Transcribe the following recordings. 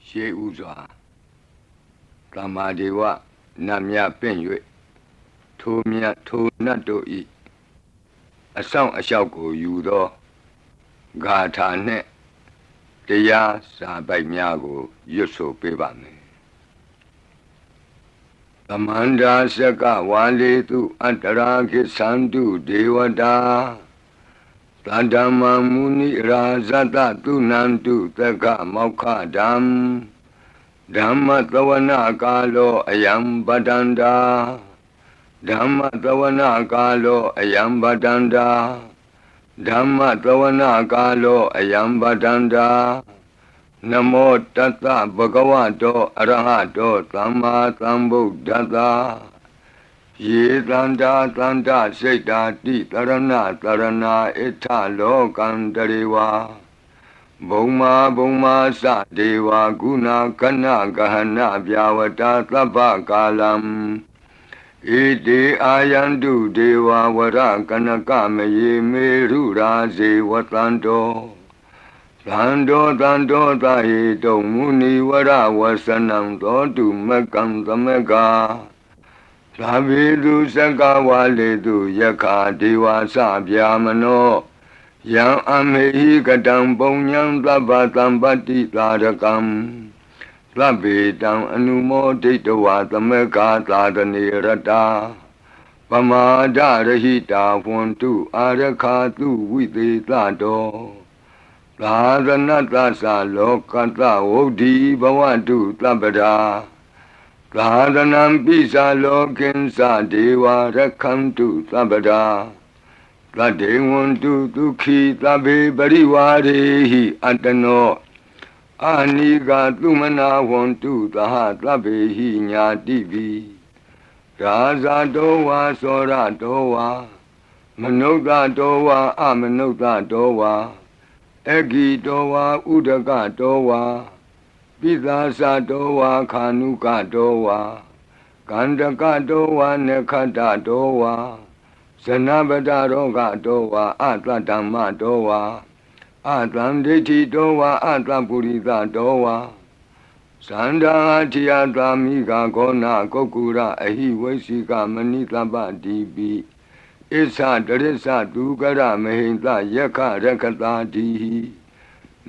ရှေးဥစွာသမ္မာဒေဝနတ်မြတ်ပင့်၍ထိုမြတ်ထိုနတ်တို့ဤအဆောင်အလျှောက်ကိုယူသောဂါထာနှင့်တရားစာပိုက်များကိုရွတ်ဆိုပေးပါမယ်သမန္တာစကဝါလေတုအတ္တရာခိသန္တုဒေဝတာသတ္တမမုနိရာဇတတုနန္တုသက္ကမောက္ခဓမ္မဓမ္မသဝနာကာလောအယံပတန္တာဓမ္မသဝနာကာလောအယံပတန္တာဓမ္မသဝနာကာလောအယံပတန္တာနမောတတ္တဗဂဝတောအရဟတောသမ္မာသမ္ဗုဒ္ဓတ္တယေတန္တာတန္တစိတ်တာတိတရဏတရဏဣထလောကံတရေဝါဘုံမာသဒေဝဂုဏကနဂဟနဗျာဝတာသဗ္ဗကာလံဣတိအာယန္တုဒေဝဝရကနကမယေမေရုရာဇေဝတန္တောသန္တောသာဟိတုံမုနိဝရဝဆနံသောတုမကံသမကသာဘိတုစကဝါလေတုယက္ခဒေဝသဗျာမနောယံအမေဟိကတံပုံညံသဗ္ဗသံပတ္တိသာရကံသဗ္ဗေတံအနုမောဒိတဝါသမကသာတနေရတာပမာဒရဟိတာဝန္တုအာရခာတုဝိသေသတောသာသနတ္တသလောကတ္တဝုဒ္ဓိဘဝတုသဗ္ဗရာသာသနံပိစာလောကိဉ္စဒေဝရက္ခန္တုသဗ္ဗရာသတ္တေဝန္တုဒုက္ခိသဗ္ဗေပရိဝါရေဟိအတ္တနောအာနိကသုမနာဝန္တုသဟသဗ္ဗေဟိညာတိပိရာဇာတောဝါသောရတောဝါမနုဿတောဝါအမနုဿတောဝါအဂိတောဝါဥဒကတောဝါပိသာသတောဝါခာနုကတောဝါကန္တကတောဝါနခတတောဝါဇနပတရောဂတောဝါအတ္တဓမ္မတောဝါအတ္တံဒိဋ္ဌိတောဝါအတ္တပုရိသတောဝါသန္တာထိယသာမိဂါဂောနာကုက္ကုရအဟိဝိသိကမဏိသဗ္ဗတိပိဣသတရိစ္ဆဒုက္ကရမဟိန္တယက္ခရက္ခတာတိဟိ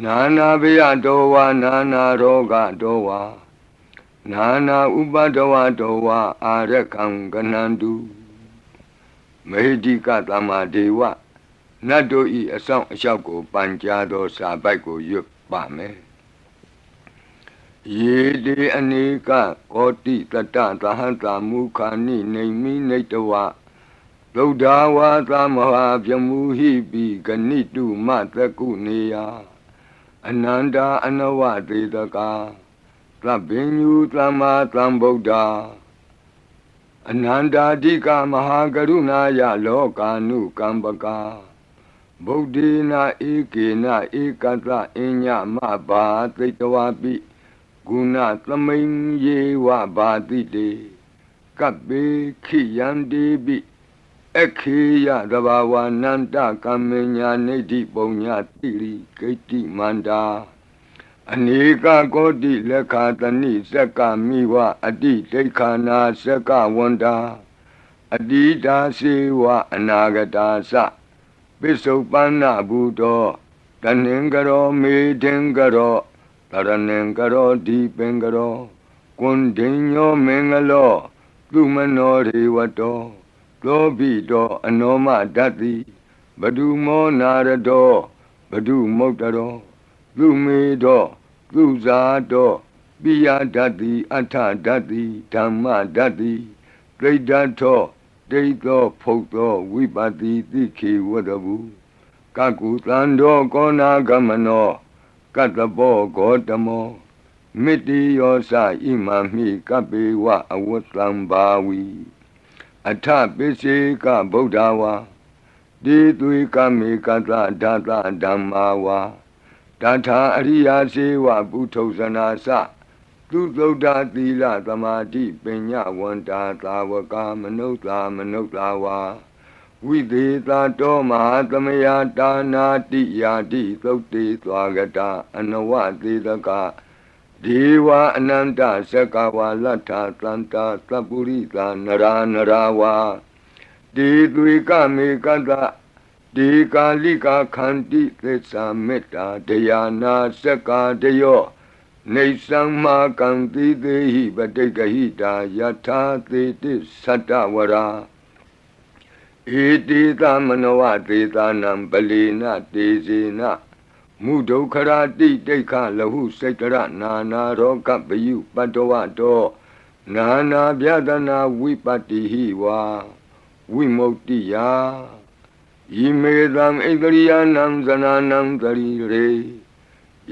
နာနာဘယတောဝါနာနာရောဂတောဝါနာနာဥပဒဝတောဝါအာရခံကနန္တုမေဟိတိကသမ္မာဒေဝနတ်တို့ဤအဆောင်အလျှောက်ကိုပန်ကြားသောစာပိုက်ကိုရွတ်ပါမယ်ယေတိအနေကကောတိတတသဟံတာမုခာနိနေမိနေတဝသုဒ္ဓဝါသမဟာပြမူဟိပိဂဏိတုမသကုနေယအနန္တာအနဝသေတကာသဗ္ဗညုသမ္မာသမ္ဗုဒ္ဓအနန္တာတိကမဟာကရုဏာယလောကာနုကမ္ပကာဗုဒ္ဓေနဧကေနဧကတအညမဘာသိတဝပိဂုဏသမိန်ယေဝဘာတိတေကပ္ပေခိယန္တိပိခေယသဘာဝနန္တကမ္မညာနေတိပုံညာတိရိဂိတိမန္တာအနေကကောတိလက်ခာတဏိစက္ကမိဝအတိဒိဋ္ဌာနာစက္ကဝန္တာအတိတာစေဝအနာဂတာသပိစုပန္နဘူတောတဏင်္ဂရောမေထင်္ဂရောတရဏင်္ဂရောဒီပင်္ဂရောကွန်ဒိညောမင်္ဂလောသူမနောရေဝတောသောဘိတောအနောမဓတ္တိဘဒုမောနာရတောဘဒုမုတ်တရောသူမေတောသူဇာတောပိယဓတ္တိအထဓတ္တိဓမ္မဓတ္တိဒိဋ္ဌထောဒိဋ္ဌောဖုတ်သောဝိပတိတိခေဝတ္တဗုကကုသန္တောကောနာဂမနောကတ္တပောဂေါတမောမိတ္တိယောသဣမံမိကပ္ပေဝအဝတ္တံဘာဝီအထပိစေကဗုဒ္ဓဝါတိသွေကမေကတဓာတဓမ္မာဝါတထာအရိယာစေဝပုထုဇနာသသူသုဒ္ဓသီလသမာဓိပညာဝန္တာသာဝကမနုဿာဝါဝိသေသတောမဟာသမယတာနာတိယာတိသုတ်တေသွားကတာအနဝသေတက ဒေဝအနန္တစကဝါလဋ္ဌသန္တာသပ္ပုရိသနရာနရာဝါဒေသွေကမေကတဒေကာလိကာခန္တိသစ္စာမေတ္တာတရားနာစကာတယောနေသံမာကံတိသေဟိပတိကဟိတာယထာသေတိသတ္တဝရာဧတိသမနဝသေသနံပလီနတေဇေနမုဒုက္ခရာတိတိခလဟုစိတ်တရနာနာရောဂပယုပတ္တဝတောနာနာဗျဒနာဝိပတ္တိဟိဝါဝိမု ക്തി ယာဣမေသံဣန္ဒရိယနံဇနာနံတရိရေ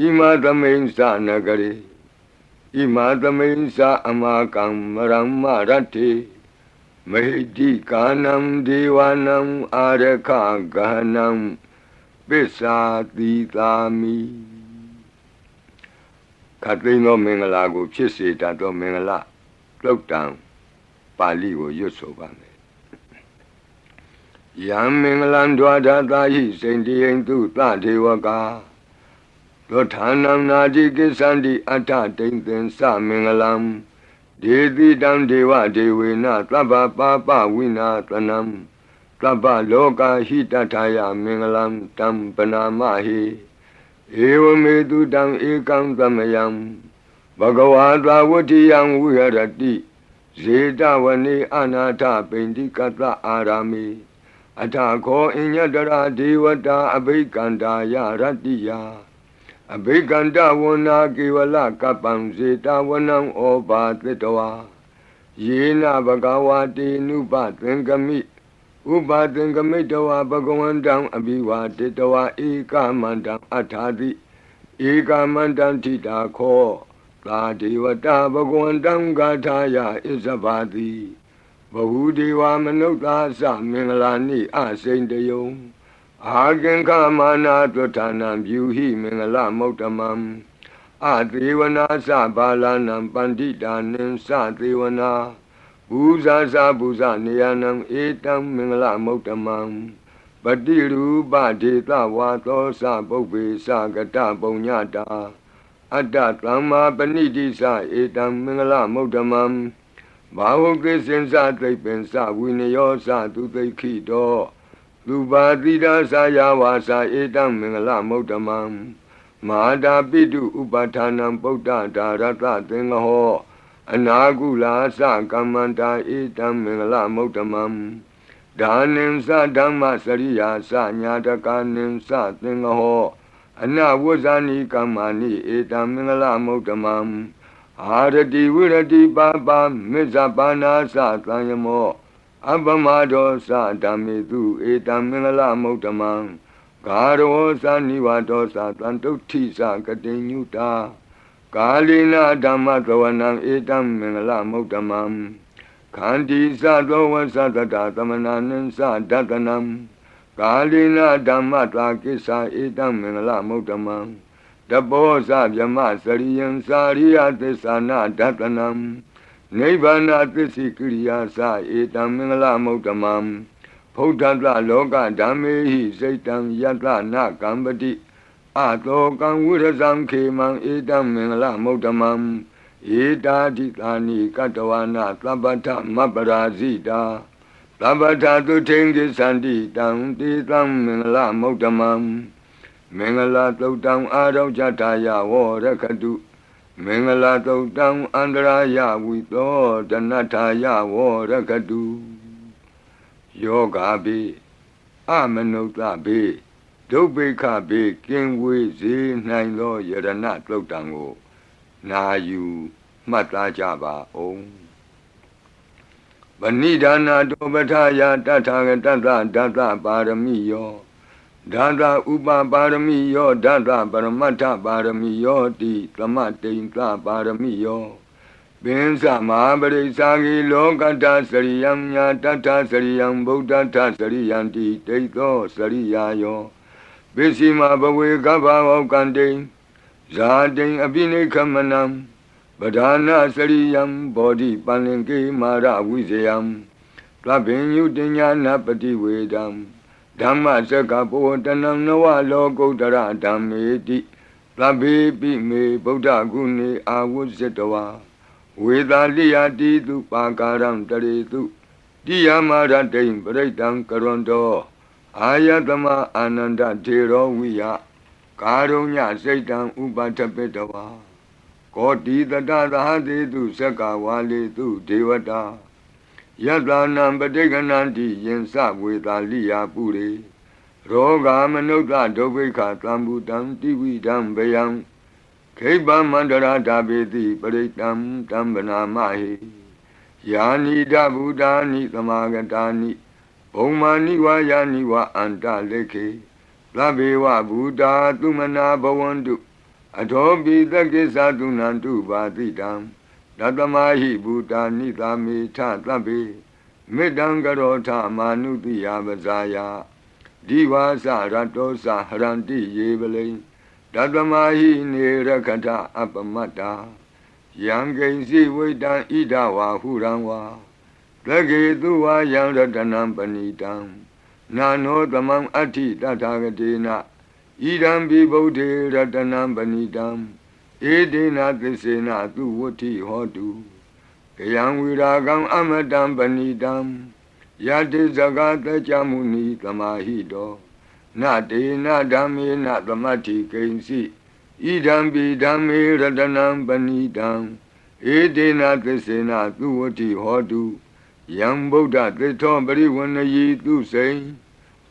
ဣမသမိန်သနဂရေဣမသမိန်သအမကံမရမရတ္တိမေတိကာနံဒေဝနံအာရခဂဟနံပိစ္ဆာတိသာမိခတ်သိမ်းသောမင်္ဂလာကိုဖြစ်စေတတ်သောမင်္ဂလာသုတ်တံပါဠိကိုရွတ်ဆိုပါမယ်ယံမင်္ဂလံဒွါဒသာဟိစိန္တိယံသူသဒေဝကာသောဌာနံနာတိကိသန္တိအတ္ထတိန်သင်္စမင်္ဂလံဒေတိတံဒေဝဒေဝေနသဗ္ဗပါပဝိနာသနံသဗ္ဗလောကဟိတထာယမင်္ဂလံတံပနာမဟိဧဝမေတုတံဧကံသမယံဘဂဝါသဝတ္တိယံဝိဟရတိဇေတဝနေအနာထပိန္တိကတအာရာမိအထာခောအညတရာဒေဝတာအဘိကန္တာယရတ္တိယအဘိကန္တဝနာကေဝလကပ္ပံဇေတဝနံဩဘာသတ္တဝါယေနဘဂဝါတေနုပသင်္ကမိဥပသင်္ကမိတဝါဘဂဝန္တံအဘိဝါတေတဝါဧကမန္တံအထာတိဧကမန္တံထိတာခောသာဒေဝတာဘဂဝန္တံဂါထာယဣဇဘာတိဘဟုဒေဝမနုဿာသမင်္ဂလာနိအစိန်တယုံအာကင်္ခမာနာတွဋ္ဌာနံပြုဟိမင်္ဂလမௌတမံအသေဝနာသဘာလနံပန္တိတာနိသသေဝနာဘူဇာသဘူဇနေယနံဧတံမင်္ဂလမௌတမံပတိရူပဒေသဝါသောသပုပ္ပေသကတပုညတာအတ္တသမ္မာပဏိတိသဧတံမင်္ဂလမௌတမံဘာဝကိစင်္စသိပ္ပင်္စဝိနယောသသူသိခိတောလူပါတိဒါသာယဝါစာဧတံမင်္ဂလမௌတမံမဟာတာပိတုဥပဌာနံပုဒ္ဒဒါရတသင်္ဃဟောအနာကုလာသကမ္မန္တာဧတံမင်္ဂလမௌတမံဒါနိံသဓမ္မစရိယာသညာတကာနိံသသင်္ဃဟောအနဝဇ္ဇာနိကမ္မာနိဧတံမင်္ဂလမௌတမံအာရတိဝိရတိပါပါမေဇပါနာသသံယမောအပမဒောသဓမ္မေတုဧတံမင်္ဂလမௌတမံဂါရောသနိဝါဒောသတံတုဋ္ဌိသကတိညုတာကာလိနာဓမ္မသဝနံဧတံမင်္ဂလမௌတမံခန္တီသသောဝသတတသမနာနိသဒတနံကာလိနာဓမ္မတာကိစ္ဆာဧတံမင်္ဂလမௌတမံတဘောဇဗြမစရိယံစာရိယသစ္ဆာနာဒတနံနိဗ္ဗာနသစ္စိကိရိယာသဧတံမင်္ဂလမௌတမံဗုဒ္ဓတလောကဓမ္မေဟိစိတ်တံယတနာကံပတိအတောကံဝိရဇံခေမံဧတံမင်္ဂလမௌတမံဧတာတိသာနိကတဝနာသဗ္ဗထမပရာဇိတာသဗ္ဗထသုထိန်ကိသန္တိတံတေတံမင်္ဂလမௌတမံမင်္ဂလာသုတ်တံအာရောကြတာယဝရခတုမင်္ဂလာသုတ်တံအန္တရာယဝိသောတနထာယဝရခတုယောဂါပိအမနုဿပိဒုဗ္ဗေခပိကင်ဝေစေနိုင်သောယရဏသုတ်တံကိုနာယူမှတ်သားကြပါအောင်ဗဏိဒါနာတောပထာယတထာဂတသဒသပါရမိယောဒါသဥပပါရမိယောဒါသပရမတ္ထပါရမိယောတိသမတိန်သပါရမိယောပင်စမဟာပရိစ္ဆာဂိလောကတ္တစရိယံညာတတ္ထစရိယံဗုဒ္ဓတ္ထစရိယံတိတိသောစရိယာယောပစ္စည်းမဘဝေကဗ္ဗဝကံတိဇာတိအပိနိခမနံပဓာနာစရိယံဘောဓိပန္လင်ကေမာရဝိဇယံသဗ္ဗညုတညာနပတိဝေဒံဓမ္မစကဘောတနံနဝလောကုတ္တရဓမ္မေတိ သဗ္ဗေပိမေဗုဒ္ဓဂုဏေအာဝုဇ္ဇတဝါဝေသာလိယတိတုပါကာရံတရေတုတိယမရတိံပရိတံကရွန်တောအာယတမအာနန္ဒထေရောဝိယကာရုညစိတ်တံဥပထပိတဝါကောတိတတသဟတိတုသက္ကဝါလေတုဒေဝတာယတနံပဋိက္ခဏန္တိယင်္စဝေသာလိယပုရိရောဂာမနုဿဒုဗ္ဗိခသံဘူတံတိဝိဒံဘယံခိဗ္ဗမန္တရာဓာပေတိပရိတံတံဗနာမဟိယာနိဒဗုဒ္ဓာနိသမာဂတာနိဘုံမာနိဝါယာနိဝါအန္တလေခေသဗ္ဗေဝဗုဒ္ဓသုမနာဘဝန္တုအထောပိသက္ကိသသုနန္တုပါတိတံတတမဟိဗုဒ္ဓာနိသာမေထသဗ္ဗေမေတ္တံကရောထမာနုတိယပဇာယဒီဝါစရတောစဟရန္တိယေပလိတတမဟိနေရခထအပမတ္တာယံကိဉ္စီဝိတံဣဒဝါဟုရံဝါသကေတုဝါယံရတနံပဏိတံနာနောသမံအဋ္ဌိတထာဂတေနဣဒံပိဗုဒ္ဓေရတနံပဏိတံဧဒေနသစ္စေနသူဝဋ္ဌိဟောတုကယံဝိရာဂံအမတံပဏိတံယတိဇဂတကြမုနိသမာဟိတောနတေနဓမ္မေနသမတ္ထိကိဉ္စီဣဒံပိဓမ္မေရတနံပဏိတံဧဒေနသစ္စေနသူဝဋ္ဌိဟောတုယံဗုဒ္ဓသစ္ထောပရိဝဏယီသူစိံ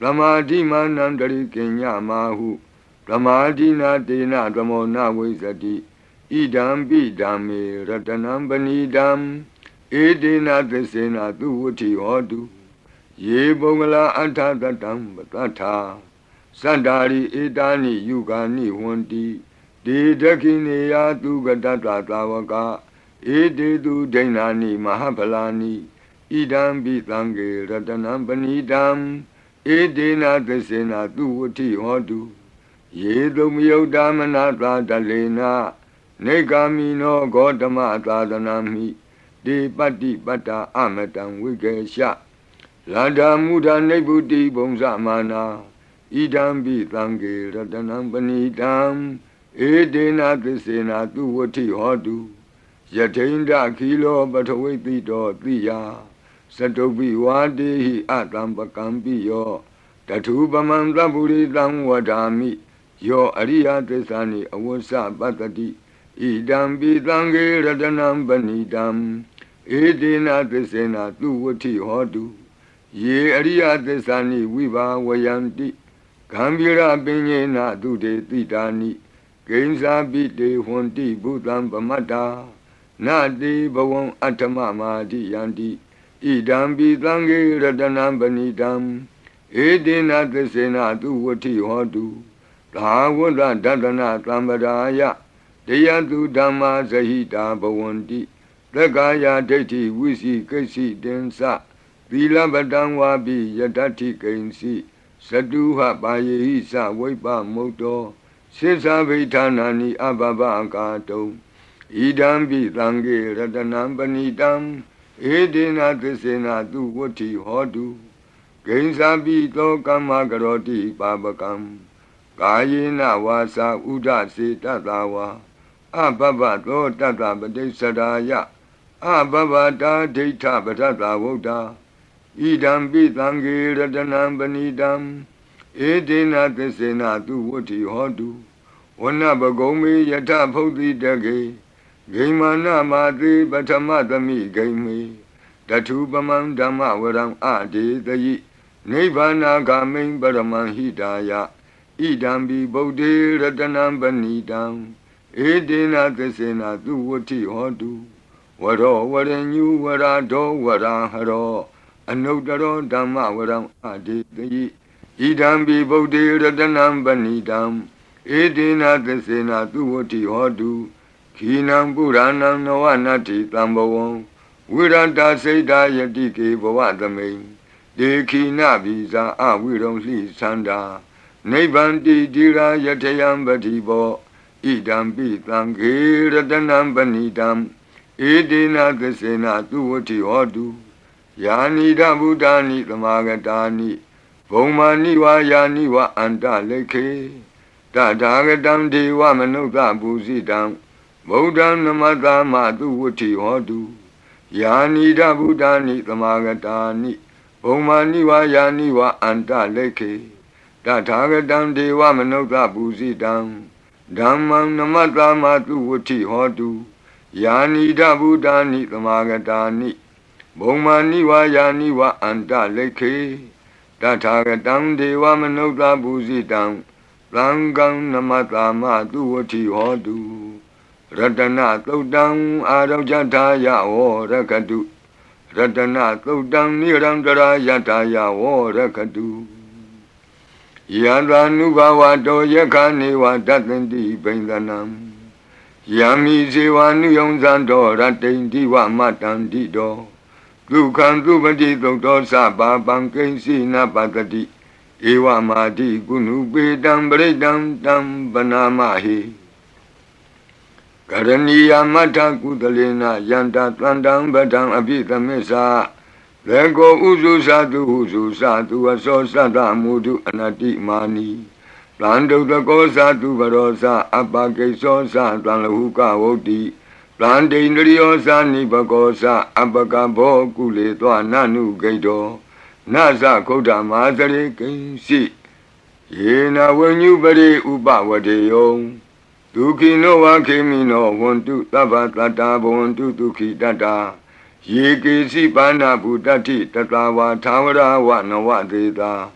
သမာဓိမာနံတရိကိညမာဟုသမာဓိနာတေနသမောနဝိဇ္ဇတိဣဒံပိဓမ္မေရတနံပဏိတံဧဒေနသစ္စေနသူဝဋ္ဌိဟောတုယေပုဂ္ဂလာအထသတံပတ္ထာသန္တာရိဧတာနိယုဂာနိဝန္တိဒေဒခိနေယသူကတတသာဝကဧတေတုဒိဏာနိမဟာဖလာနိဣဒံပိသံဃေရတနံပဏိတံဧတေနသစ္စေနသူဝဋ္ဌိဟောတုယေတုမယုတ်တမနာသာတလေနနေဂာမိနောဂေါတမသာသနာမိဒေပတ္တိပတ္တာအမတံဝိကေရှလန္ဒာမုဒာနိဗ္ဗုတိဘုံဇမာနာဣဒံပိသံဃေရတနံပဏိတံဧတေနသစ္စေနသူဝဋ္ဌိဟောတုယထိန္ဒခိလောပထဝိတိတောတိယသတုပိဝါတေဟိအတံပကံပိယောတထုပမံသဗ္ဗုရိတံဝဒာမိယောအရိယသစ္စာနိအဝစ္စပတ္တိဣဒံပိသံဃေရတနံပဏိတံဧတေနသစ္စေနသူဝဋ္ဌိဟောတုယေအရိယသစ္စာနိဝိဘာဝယန္တိဂံဗီရပညေနသူတေတိတာနိကိဉ္စာပိတေဟွန်တိဘုသံပမတ္တာနတိဘဝံအဋ္ဌမမာတိယန္တိဣဒံပိသံဃေရတနံပဏိတံဧတေနသစ္စေနသူဝဋ္ဌိဟောတုသာဝတ္တဒတနာသံပဒါယတယတုဓမ္မာဇဟိတာဘဝန္တိသက္ကာယဒိဋ္ဌိဝိစီကိစ္စိတင်္စသီလပတံဝါပိယတ္ထိကိဉ္စီသတုဟပါယေဟိသဝိပ္ပမုတ်တောစိသဗိဌာနာနိအဘဘကာတုံဣဒံပိသံဃေရတနံပဏိတံဧတေနသစ္စေနသူဝဋ္ဌိဟောတုဂိဉ္စာပိသောကမ္မကရောတိပါပကံကာယေနဝါစာဥဒစေတတဝါအဘဘသောတတပတိစ္ဆရာယအဘဘတာဒိဋ္ဌပထတဝုဒ္ဓဣဒံပိသံဃေရတနံပဏိတံဧတေနသစ္စေနသူဝဋ္ဌိဟောတုဝနပဂုံမေယထဖုတ်တိတကေဂိမာနမာတိပထမသမိဂိမေတထုပမံဓမ္မဝရံအဒေတယိနိဗ္ဗာနာဂမိံပရမံဟိတာယဣဒံပိဗုဒ္ဓေရတနံပဏိတံဧတေနသစ္စေနသူဝဋ္ဌိဟောတုဝရောဝရညုဝရာဒောဝရာဟရောအနုတ္တရောဓမ္မဝရံအဒေတယိဣဒံပိဗုဒ္ဓေရတနံပဏိတံဧတေနသစ္စေနသူဝဋ္ဌိဟောတုခိနံပုရဏံနဝနတ္ထိတံဘဝံဝိရတစိတ်တာယတိကေဘဝသမိန်ဒေခိနဘိဇာအဝိရုံလှိသန္တာနိဗ္ဗန္တိတိရာယထယံပတိဘောဣဒံပိသံဃေရတနံပဏိတံဧတေနသစ္စေနသူဝဋ္ဌိဟောတုယာနိဒဗုဒ္ဓာနိသမာဂတာနိဘုံမာနိဝါယာနိဝအန္တလိခေတ Tatagatam Deva Manuka Busidam Bodham Namadama Duvuti Hodu Yanida Buddhani Tamagatani Omaniwa Yaniwa Anta Leke Tatagatam Deva Manuka Busidam Dhammam Namadama Duvuti Hodu Yanida Buddhani Tamagatani Omaniwa Yaniwa Anta Leke Tatagatam Deva Manuka Busidam Langam Namatama Duvati Hodu Ratana Todam Arajataya O Rakadu Ratana Todam Nirandara Yataya O Rakadu Yadvanuva Do Yakaniwa Datandi Bendanam Yami Zivanu Yonzando Ratendi Wa Matandi Do Dukan Duvati Dosa Babankensi Napatati Ewa Madi Gunu Bedam Bredam Dam Banamahi Karaniya Mata Kudalena Yanta Tandam Badam Abita Mesa Lego Uzu Sadu Aso Sada Mudu Anati Mani Plando the Gosa to Barosa Abake Sosa Tanahuka Oti Plande Indriosa Nibagosa Abakabo Kule Nanu Gaido Nasa Koda Mazare Kinsi Yena when you bade Uba Wadeo Duki no Wakimino want to Tabatata want to Duki Dada Yiki Sipana Budati Tatawa Tawara Wanawa Deda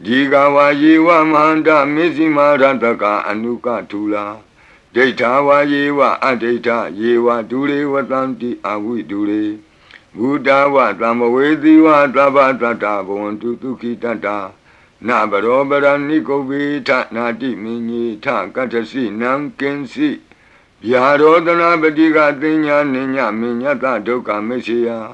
Jigawa Yewa Manda Mizima Rataka Anuka Tula Detawa Yewa Adeta Yewa Dure Watanti Awi Dure Buddha wa Tamawedi wa Tabatata Bontu Tuki Tata Nabarobara Nikobita Nati Mini Ta Katasi Nam Kensi Yarodana Badiga Dinya Ninya Minyata Doka Mesia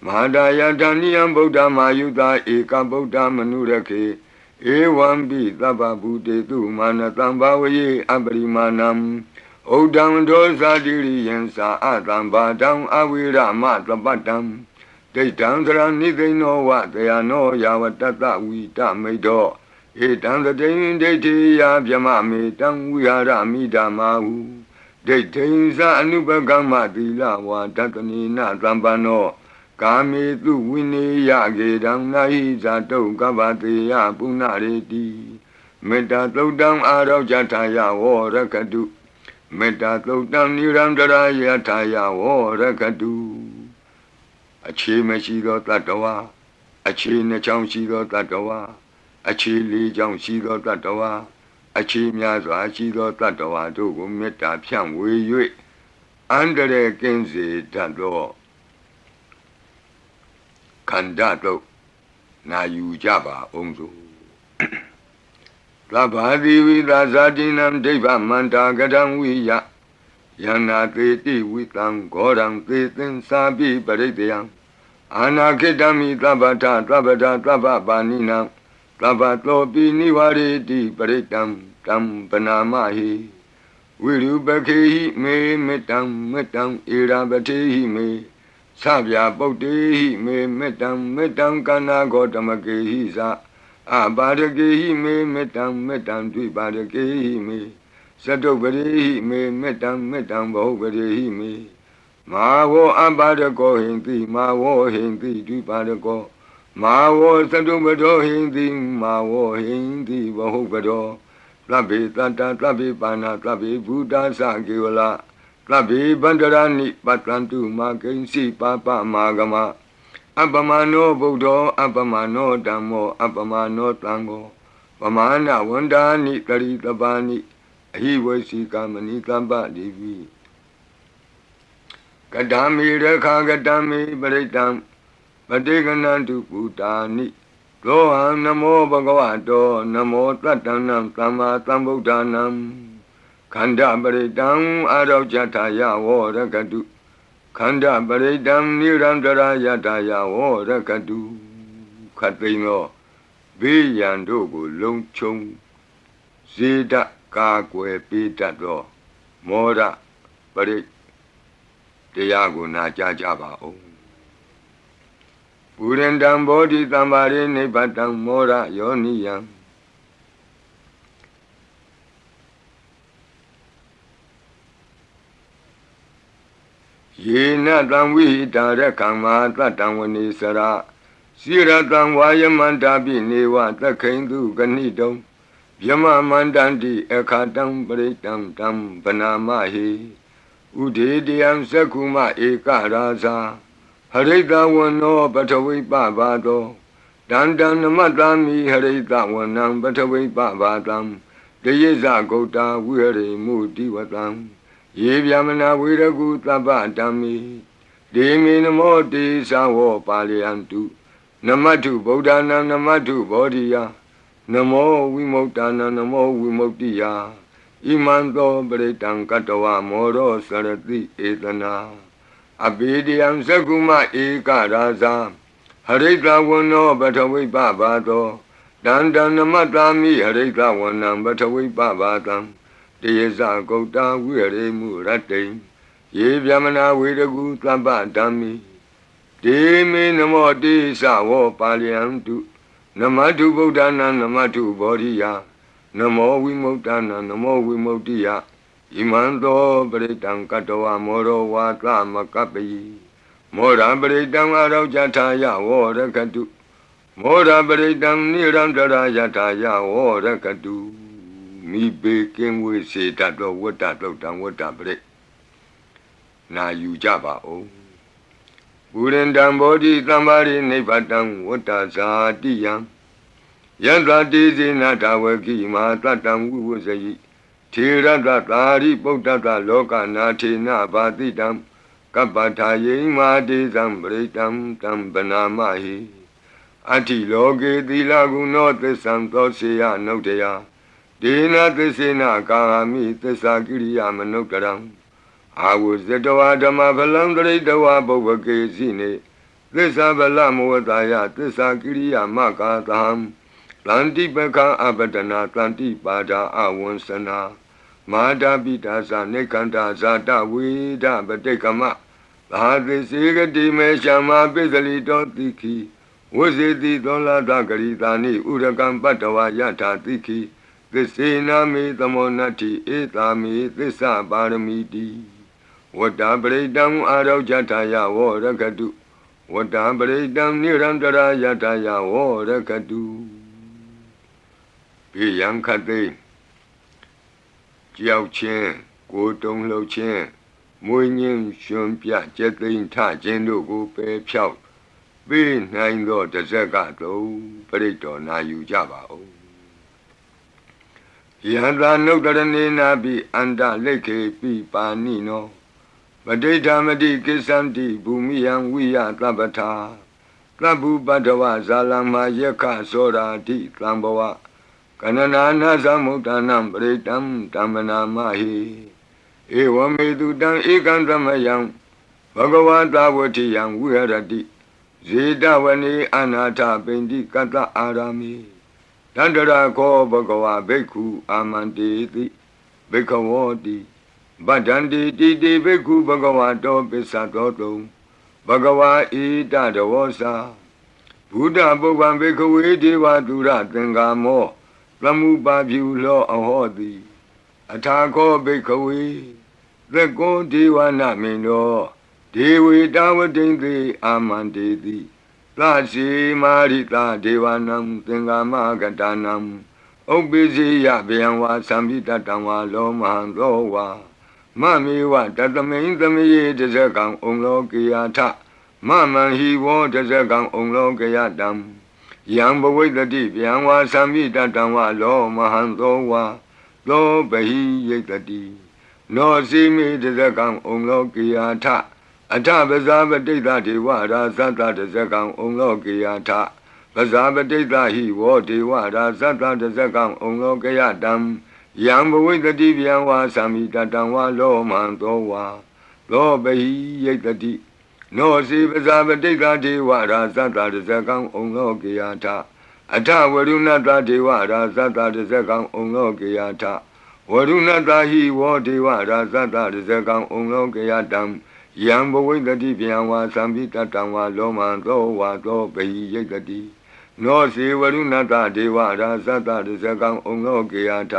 Madaya Daniam Buddha Mayuda Eka Buddha Manurake Ewambi Taba Bude Tu Manatambawe Abrimanam Odam Dosa Diriyensa Adam Badam Awira Matabatam They Tanzara they know what they are no Yawatata Wita Medo Etan the day they tea Yamami Tam Wiara Midamahu They Tanza Anubagama Dila Watanina Zambano Kami Tu Winnie Yagedam Nahiza To Gavatia Punareti Meta Todam Arau Jataya or Rakadu Meta Todam Nirandara Yataya or Rakadu Achi Meshido Tatawa Achi Nacham Shido Tatawa Achi Li Jam Shido Tatawa Achi Miazo Shido Tatawa to Meta Pian Wei Under the Kenzi Tado Kandato Na Yujaba Onzo Labadi Vidazadinam Deva Manta Gadam Wiya Yana Teti Witam Godam Tetin Sabi Baridiam Anakidami Tabata Baninam Tabatlopi Nivareti Baritam Tam Panamahi Wiru Bakehi me metam Irabatehi me Sabya Botehi me metam Kana Gotamakehi Sa Abadakehi me metam Dvibadakehi me Sadobari me metam Bohbari me Mawo Abadako Hindi Mawo Hindi Dvibadako Mawo Sadobado Hindi Mawo Hindi Bohbado Tlabi Tata Tlabi Pana Tlabi Buddha Sagiwala Tlabi Bandarani Patlantu Makensi Papa Magama Abamano Buddha Abamano Damo Abamano Tango Pamana Wandani Karitabani He was Kamani Tamba Divi Kadami Reka Gadami Baritam Badiganantu Putani Loham Namo Bhagavato Namo Tatanam Tama Tambudhanam Kanda Baritam Arajataya Rakadu Kanda Baritam Nirandara Yataya Rakadu Katino Viyandogo Longchong Zida Kakwe Pitato Mora Barit Tiago Najajaba O Purendam Bodhi Tambari Nipatam Mora Yoniyam ယေနတံဝိဟိတာရကံမာတတံဝနေစရစိရတံဝါယမန္တာပိနေဝသခိန်တုကဏိတုံဗျမမန္တန္တိအခါတံပရိတံတံဗနာမဟိဥဒေတယံသက္ခုမဧကရာဇာဟရိတဝနောပထဝိပဘာသောတန္တံနမတ္တာမိဟရိတဝနံပထဝိပဘာတံတယေဇဂௌတာဝိဟရိမုတိဝတံယေဗျမနာဝေရကုသဗ္ဗတံမိဒေမေနမောတေသဝောပါလယန္တုနမတ္ထုဗုဒ္ဓနာနမတ္ထုဘောဓိယနမောဝိမု ക്ത နာနမောဝိမု ക്തി ယဣမံသောပရိတံကတဝမောရောစရတိဧတနာအဘေဒယံသက္ကုမဧကရာဇာဟရိတဝနောပထဝိပဘာသောတန္တံနမတ္တာမိဟရိတဝနံပထဝိပဘာတံတယေဇဂௌတာဝိဟရိမုရတ္တိယေဗျမနာဝေရကုသဗ္ဗဓမ္မိဒေမေနမောတိသဝောပါလယန္တုနမတ္ထုဗုဒ္ဓနာနမတ္ထုဘောဓိယနမောဝိမု ക്ത နာနမောဝိမု ക്തി ယဣမံသောပရိတံကတဝမောရောဝါသမကပ္ပိမောရပရိတံအရောကြထာယဝောရကတုမောရပရိတံနိရန္တရာယထာယဝောရကတုမိဘေကင်းဝေစေတတ်သောဝတ္တတုတ်တံဝတ္တပရိနာယူကြပါဦးပုရိန္တံဘောဓိသမ္မာရိနိဗ္ဗတံဝတ္တဇာတိယံယန္တတိဇေနတဝကိမာတတံဝိဝဇယိထေရတသာရိပုတ္တတလောကနာထေနဘာတိတံကပ္ပထာယိမာတေဇံပရိတံတံဗနာမဟိအတ္တိလောကေသီလဂုဏောသစ္ဆံသောစေယနုတ္တယဒေနသစ္စေနကာမိသစ္စာကိရိယာမနုတ္တရံအာဝဇတဝဓမ္မဖလံတရိတဝဘုဗ္ဗကေစီနေသစ္စာဗလမောတာယသစ္စာကိရိယာမကာသံတန္တိပကံအပတနာတန္တိပါဒာအဝံစနာမာတာပိတာသနေကန္တာဇာတဝေဒပတိကမသာသိစေကတိမေရှမပိစလိတောတိခိဝဇေတိသောလာတဂရိတာနိဥရကံပတ္တဝယထာတိခိသစ္စေနာမေသမောနတ္တိဧတာမေသစ္စာပါရမီတိဝတ္တပရိတံအာရောကြထာယဝောရကတုဝတ္တပရိတံနိရန္တရာယထာယဝောရကတုဘေယံခတိကြောက်ခြင်းကိုယ်တုံလှုပ်ခြင်းမွေးငင်းရှင်ပြကျက်သိမ်းထခြင်းတို့ကိုပယ်ဖြောက်ပေးနိုင်သောတဇက်ကတုံပရိတော်နာယူကြပါဦးယန္တာနုတ္တရဏေနာပိအန္တလိခေပိပါဏိနောပဋိဋ္ဌာမတိကိစ္ဆန္တိဘူမိယံဝိယသဗ္ဗထာသဗ္ဗုပတ္တဝဇာလမယက္ခသောရာတိသံဘဝကနနာနာသမုဒ္ဒနာပရိတံတမ္မနာမဟိဧဝမေတုတံဧကံသမယံဘဂဝတာဝတိယံဝိဟရတိဇေတဝနေအနာထပိန္တိကတ္တအာရမိတန္တရာခောဘဂဝဘိက္ခုအာမန္တေတိဘိက္ခဝောတိဗဒ္ဒန္တိတိတိဘိက္ခုဘဂဝတောပစ္စသောတုံဘဂဝါဣတတဝောစာဘုဒ္ဓပုဗ္ဗံဘိက္ခဝေဒေဝတုရသင်္ကာမောသမုပါပြုလောအဟောတိအထာခောဘိက္ခဝေသက္ကောဒေဝနာမိန်သောဒေဝေတဝတိံသေအာမန္တေတိသစီမာရိတာဒေဝနံသင်္ကာမကတနံဥပ္ပိစီယဗျံဝါသံပိတတံဝါလောမဟံသောဝါမမေဝတတမိန်သမယေတဇကံဩလောကေယထမမံဟိဝောတဇကံဩလောကေယတံယံဘဝိတတိဗျံဝါသံပိတတံဝါလောမဟံသောဝါသောဘဟိယိတတိနောစီမေတဇကံဩလောကေယထအထပဇာပတိတ္တဒေဝရာဇတတဇကံဩလောကေယထပဇာပတိတ္တဟိဝောဒေဝရာဇတတဇကံဩလောကေယတံယံဘဝိတတိဗျံဝါသံမိတတံဝါလောမံသောဝါသောဘဟိယိတတိနောစီပဇာပတိတ္တဒေဝရာဇတတဇကံဩလောကေယထအထဝရုဏတဒေဝရာဇတတဇကံဩလောကေယထဝရုဏတဟိဝောဒေဝရာဇတတဇကံဩလောကေယတံယံဘဝိတတိဗျံဝါသံပိတတံဝါလောမံသောဝါသောဘဟိယိတတိနောစီဝရုဏတဒေဝရာဇတတဇကံဩလောကေယထ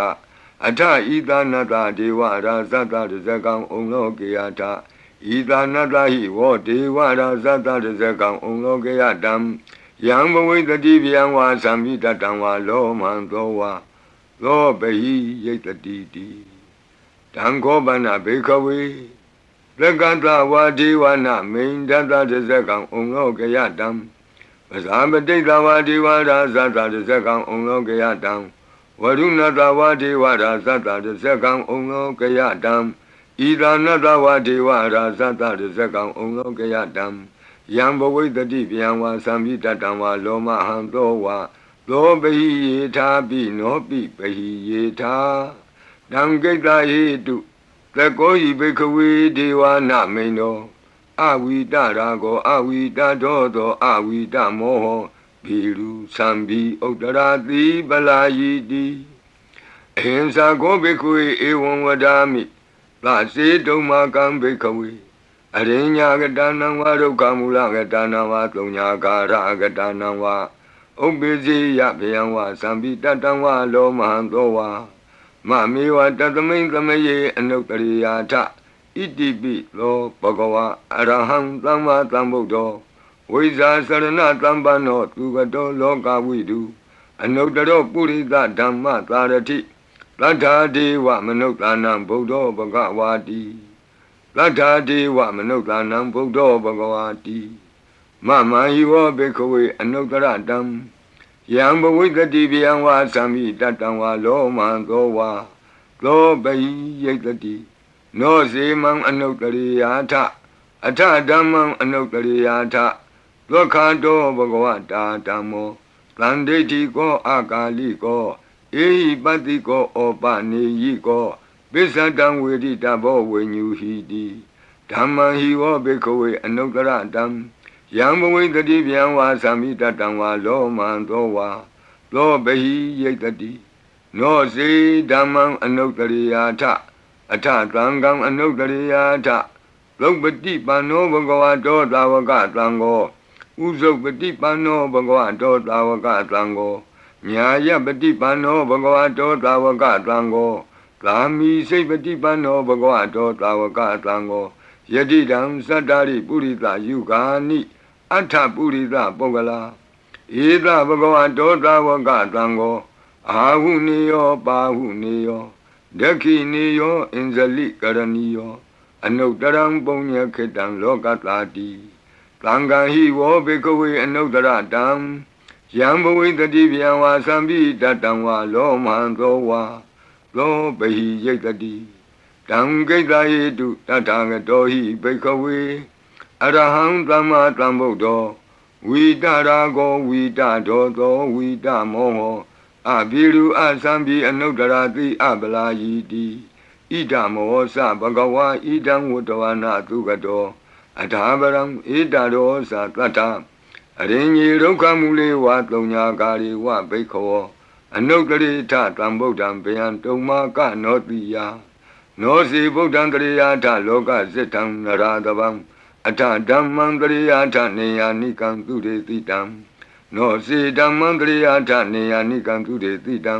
အထဣသနတဒေဝရာဇတတဇကံဩလောကေယထဣ ဤသာနတဟိဝောဒေဝရာဇတတဇကံဩလောကေယတံယံဘဝိတတိဗျံဝါသံမိတတံဝါလောမံသောဝါသောပဟိယိတတိတိတံခောပနဘေခဝေသက္ကတဝါဒေဝနာမိန်တတတဇကံဩလောကေယတံပဇာပတိတဝါဒေဝရာဇတတဇကံဩလောကေယတံဝရုဏတဝါဒေဝရာဇတတဇကံဩလောကေယတံဣဒာနတဝါဒေဝရာဇတတဇကံဩလောကေယတံယံဘဝိတတိဗျံဝါသံမိတတံဝါလောမဟံသောဝါသောပဟိယေထာပိနောပိပဟိယေထာတံကိတ္တဟိတုသကောယိဘိခဝေဒေဝနာမိန်တောအဝိတရာကောအဝိတတောသောအဝိတမောဟဘီရုသံဘီဥတ္တရာတိပလာယိတိအဟိံစာကောဘိခဝေဧဝံဝဒာမိသစေတုံမာကံဘိခဝေအရိညာကတနံဝါဒုက္ခမူလကတနံဝါသုံးညာကာရကတနံဝါဥပ္ပိစေယဗျံဝါသံပိတတံဝါလောမဟံသောဝါမမေဝတသမိန်သမယေအနုတ္တရိယာထဣတိပိသောဘဂဝါအရဟံသမ္မာသမ္ဗုဒ္ဓောဝိဇာစရဏသမ္ပန္နောသူကတောလောကဝိတုအနုတ္တရောပုရိသဓမ္မသာရတိသတ္ထာဒေဝမနုဿာနံဗုဒ္ဓောဘဂဝါတိသတ္ထာဒေဝမနုဿာနံဗုဒ္ဓောဘဂဝါတိမမဟိဝောဘေခဝေအနုတ္တရတံယံဘဝိတတိဗျံဝါသံမိတတံဝါလောမံသောဝါသောပဟိယိတတိနောစေမံအနုတ္တရိယာထအထဓမ္မံအနုတ္တရိယာထဒုက္ခတောဘဂဝတာဓမ္မောသန္တိတိကောအာကာလိကောဧဟိပတ္တိကောဩပနေယိကောပိစ္ဆတံဝေတိတဘောဝိညူဟိတိဓမ္မံဟိဝောဘေခဝေအနုတ္တရတံယံဘဝိတတိဗျံဝါသံမိတတံဝါလောမံသောဝါသောပဟိယိတတိနောစေဓမ္မံအနုတ္တရိယာထအထသံဃံအနုတ္တရိယာထသုပတိပန္နောဘဂဝတောသာဝကသံဃောဥဇုပတိပန္နောဘဂဝတောသာဝကသံဃောညာယပတိပန္နောဘဂဝတောသာဝကသံဃောသာမိစိတ်ပတိပန္နောဘဂဝတောသာဝကသံဃောယတိတံသတ္တရိပုရိသယုဂာနိအထပုရိသပုဂ္ဂလာဧသဘဂဝတောသာဝကသံဃောအာဟုနေယောပါဟုနေယောဒက္ခိနေယောအင်ဇလိကရဏီယောအနုတ္တရံပုညခေတံလောကတာတိသံဃာဟိဝောဘေကဝေအနုတ္တရတံယံဘဝိတတိဗျံဝါသံပိတတံဝါလောမံသောဝါသောပဟိယိတတိတံကိတ္တဟိတုတထာဂတောဟိဘေကဝေအရဟံသမ္မာသမ္ဗုဒ္ဓောဝိတရာကောဝိတဒောသောဝိတမောဟောအဘိရုအသံပိအနုတ္တရာတိအပလာယိတိဣဒမောသဘဂဝါဣဒံဝတ္တဝနာသုကတောအထာပရံဣဒရောသတတ္ထအရိညေဒုက္ခမူလေဝသုံးညာကာရိဝဘိခောအနုတ္တရိထတံဗုဒ္ဓံဗျံတုံမာကနောတိယနောစီဗုဒ္ဓံတရိယာထလောကဇိတံနရာတဗံအထဓမ္မံတရိယာထနေယာနိကံသူရေတိတံနောစီဓမ္မံတရိယာထနေယာနိကံသူရေတိတံ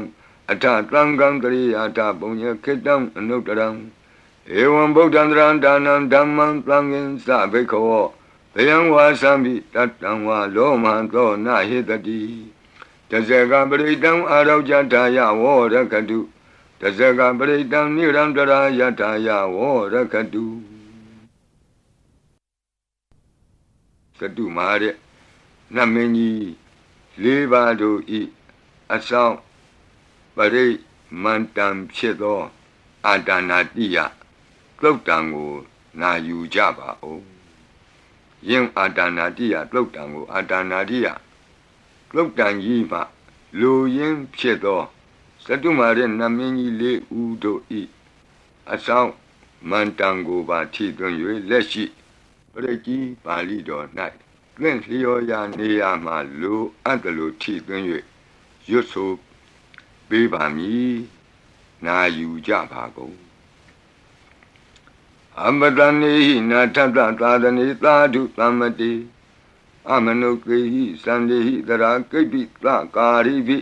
အထသံဃံတရိယာထပုံညခေတံအနုတ္တရံဧဝံဗုဒ္ဓံတရံဒါနံဓမ္မံသံဃင်္စဘိခောဗျံဝါသံပိတတံဝါလောမံသောနဟိတတိတဇဂပရိတံအာရောကြထာယဝောရခတုတဇဂပရိတံနိရံတရာယထာယဝောရခတုကတုမာတဲ့နမင်းကြီးလေးပါးတို့ဤအဆောင်ပရိမန္တံဖြစ်သောအာဒါနာတိယသုတ်တံကိုနာယူကြပါဦးယင်အာဒါနာတိယသုတ်တံကိုအာဒါနာတိယသုတ်တံကြီးမှလူရင်းဖြစ်သောသတုမာရဲ့နမင်းကြီးလေးဦးတို့ဤအဆောင်မန္တံကိုပါထိသွင်း၍လက်ရှိပရိကြီးပါဠိတော်၌သင်လျော်ရာနေရာမှလူအပ်တယ်လို့ထိသွင်း၍ရွတ်ဆိုပေးပါမည်နာယူကြပါကုန်အမတနေဟိနာထတသာသနေသာဓုသမ္မတိအမနုကေဟိသန္တေဟိတရာကိပိသကာရိပိ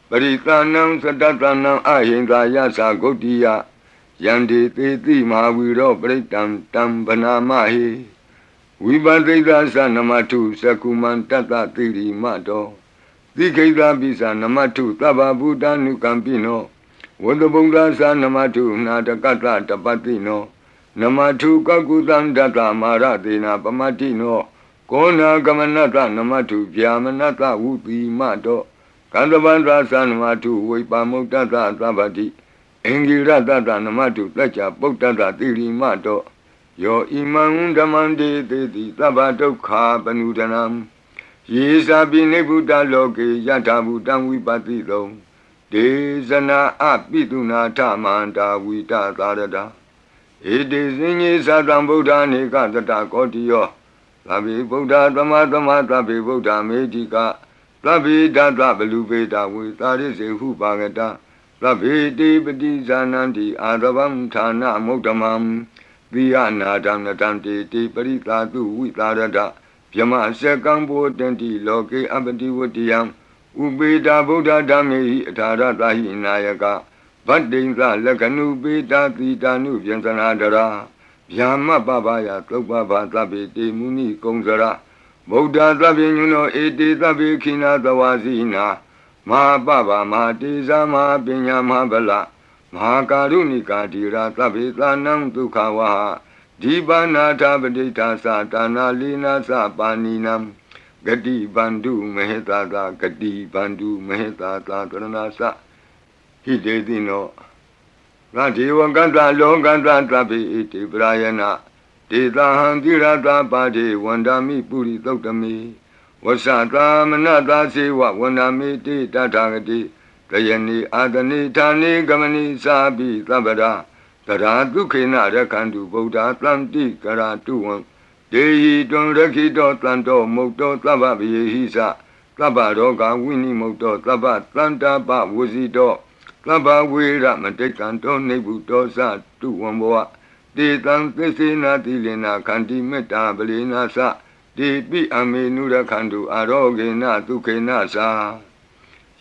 ပရိသနံသတ္တနံအဟိန္ဒာယသဂုတ်တိယ Yandi Titi Mahaviro Pritam Tam Banamahi Vibadita Sanamatu Sakuman Tata Tiri Mato Dikeda Bisa Namatu Taba Buddha Nukampino Wadabunga Sanamatu Natakata Tapatino Namatu Kakutan Data Maratina Pamatino Kona Gamanata Namatu Vyamanata Upi Mato Kandavandra Sanamatu Vipamutata Tabati Engirata Namatu Tacha Potata Tiri Mato Yo Imam Damande Teti Tabato Ka Panudanam Yesa Binebuta Loke Yatabutam Vipatito Desana Apituna Tamanta Vita Tarada It is in Sadam Buddha Nikata Kotio Tabi Buddha Tamatama Tabi Buddha Medica Tabi Data Belubeta with Taris Hupagata Tabi Dipati Zananti Adavam Tana Motamam Viana Damnatanti Tiparita Tu Vitarada Yama Sekambo Tenti Loke Abati Vutiam Ubeda Buddha Dami Taratahi Nayaka Badinga Lakanu Beta Titanu Vyansanadara Yama Babaya Topaba Tabi Muni Kongzara Buddha Tabinuno Eti Tabi Kina Tawazina Ma Baba Ma Tiza Ma Pinya Mabala Ma Karunika Tira Tabi Tanam Tukawaha Dibana Tabadita Satana Lina Sapaninam Gadi Bandu Mehetata Gadi Bandu Mehetata Tranasa Hidedino Rati Wakanta Longanta Tabi Iti Brayana Tita Handirata Padi Wandami Puri Totami Wasata Manata Siwa Wandami Tita Tagati Kayani Adani Tani Gamani Sabi Tabada Tara Dukina Rakandu Buddha Tlanti Karatuan Dehi Don Rakito Tlanto Mokto Tababi Hisa Tabaroga Winnie Mokto Tabat Tlanta Ba Wuzito Taba Wira Matekanto Nebuto Sa Tuamboa De Tan Tesina Tilina Kanti Meta Belina Sa De Pi Amenura Kandu Arogena Tukena Sa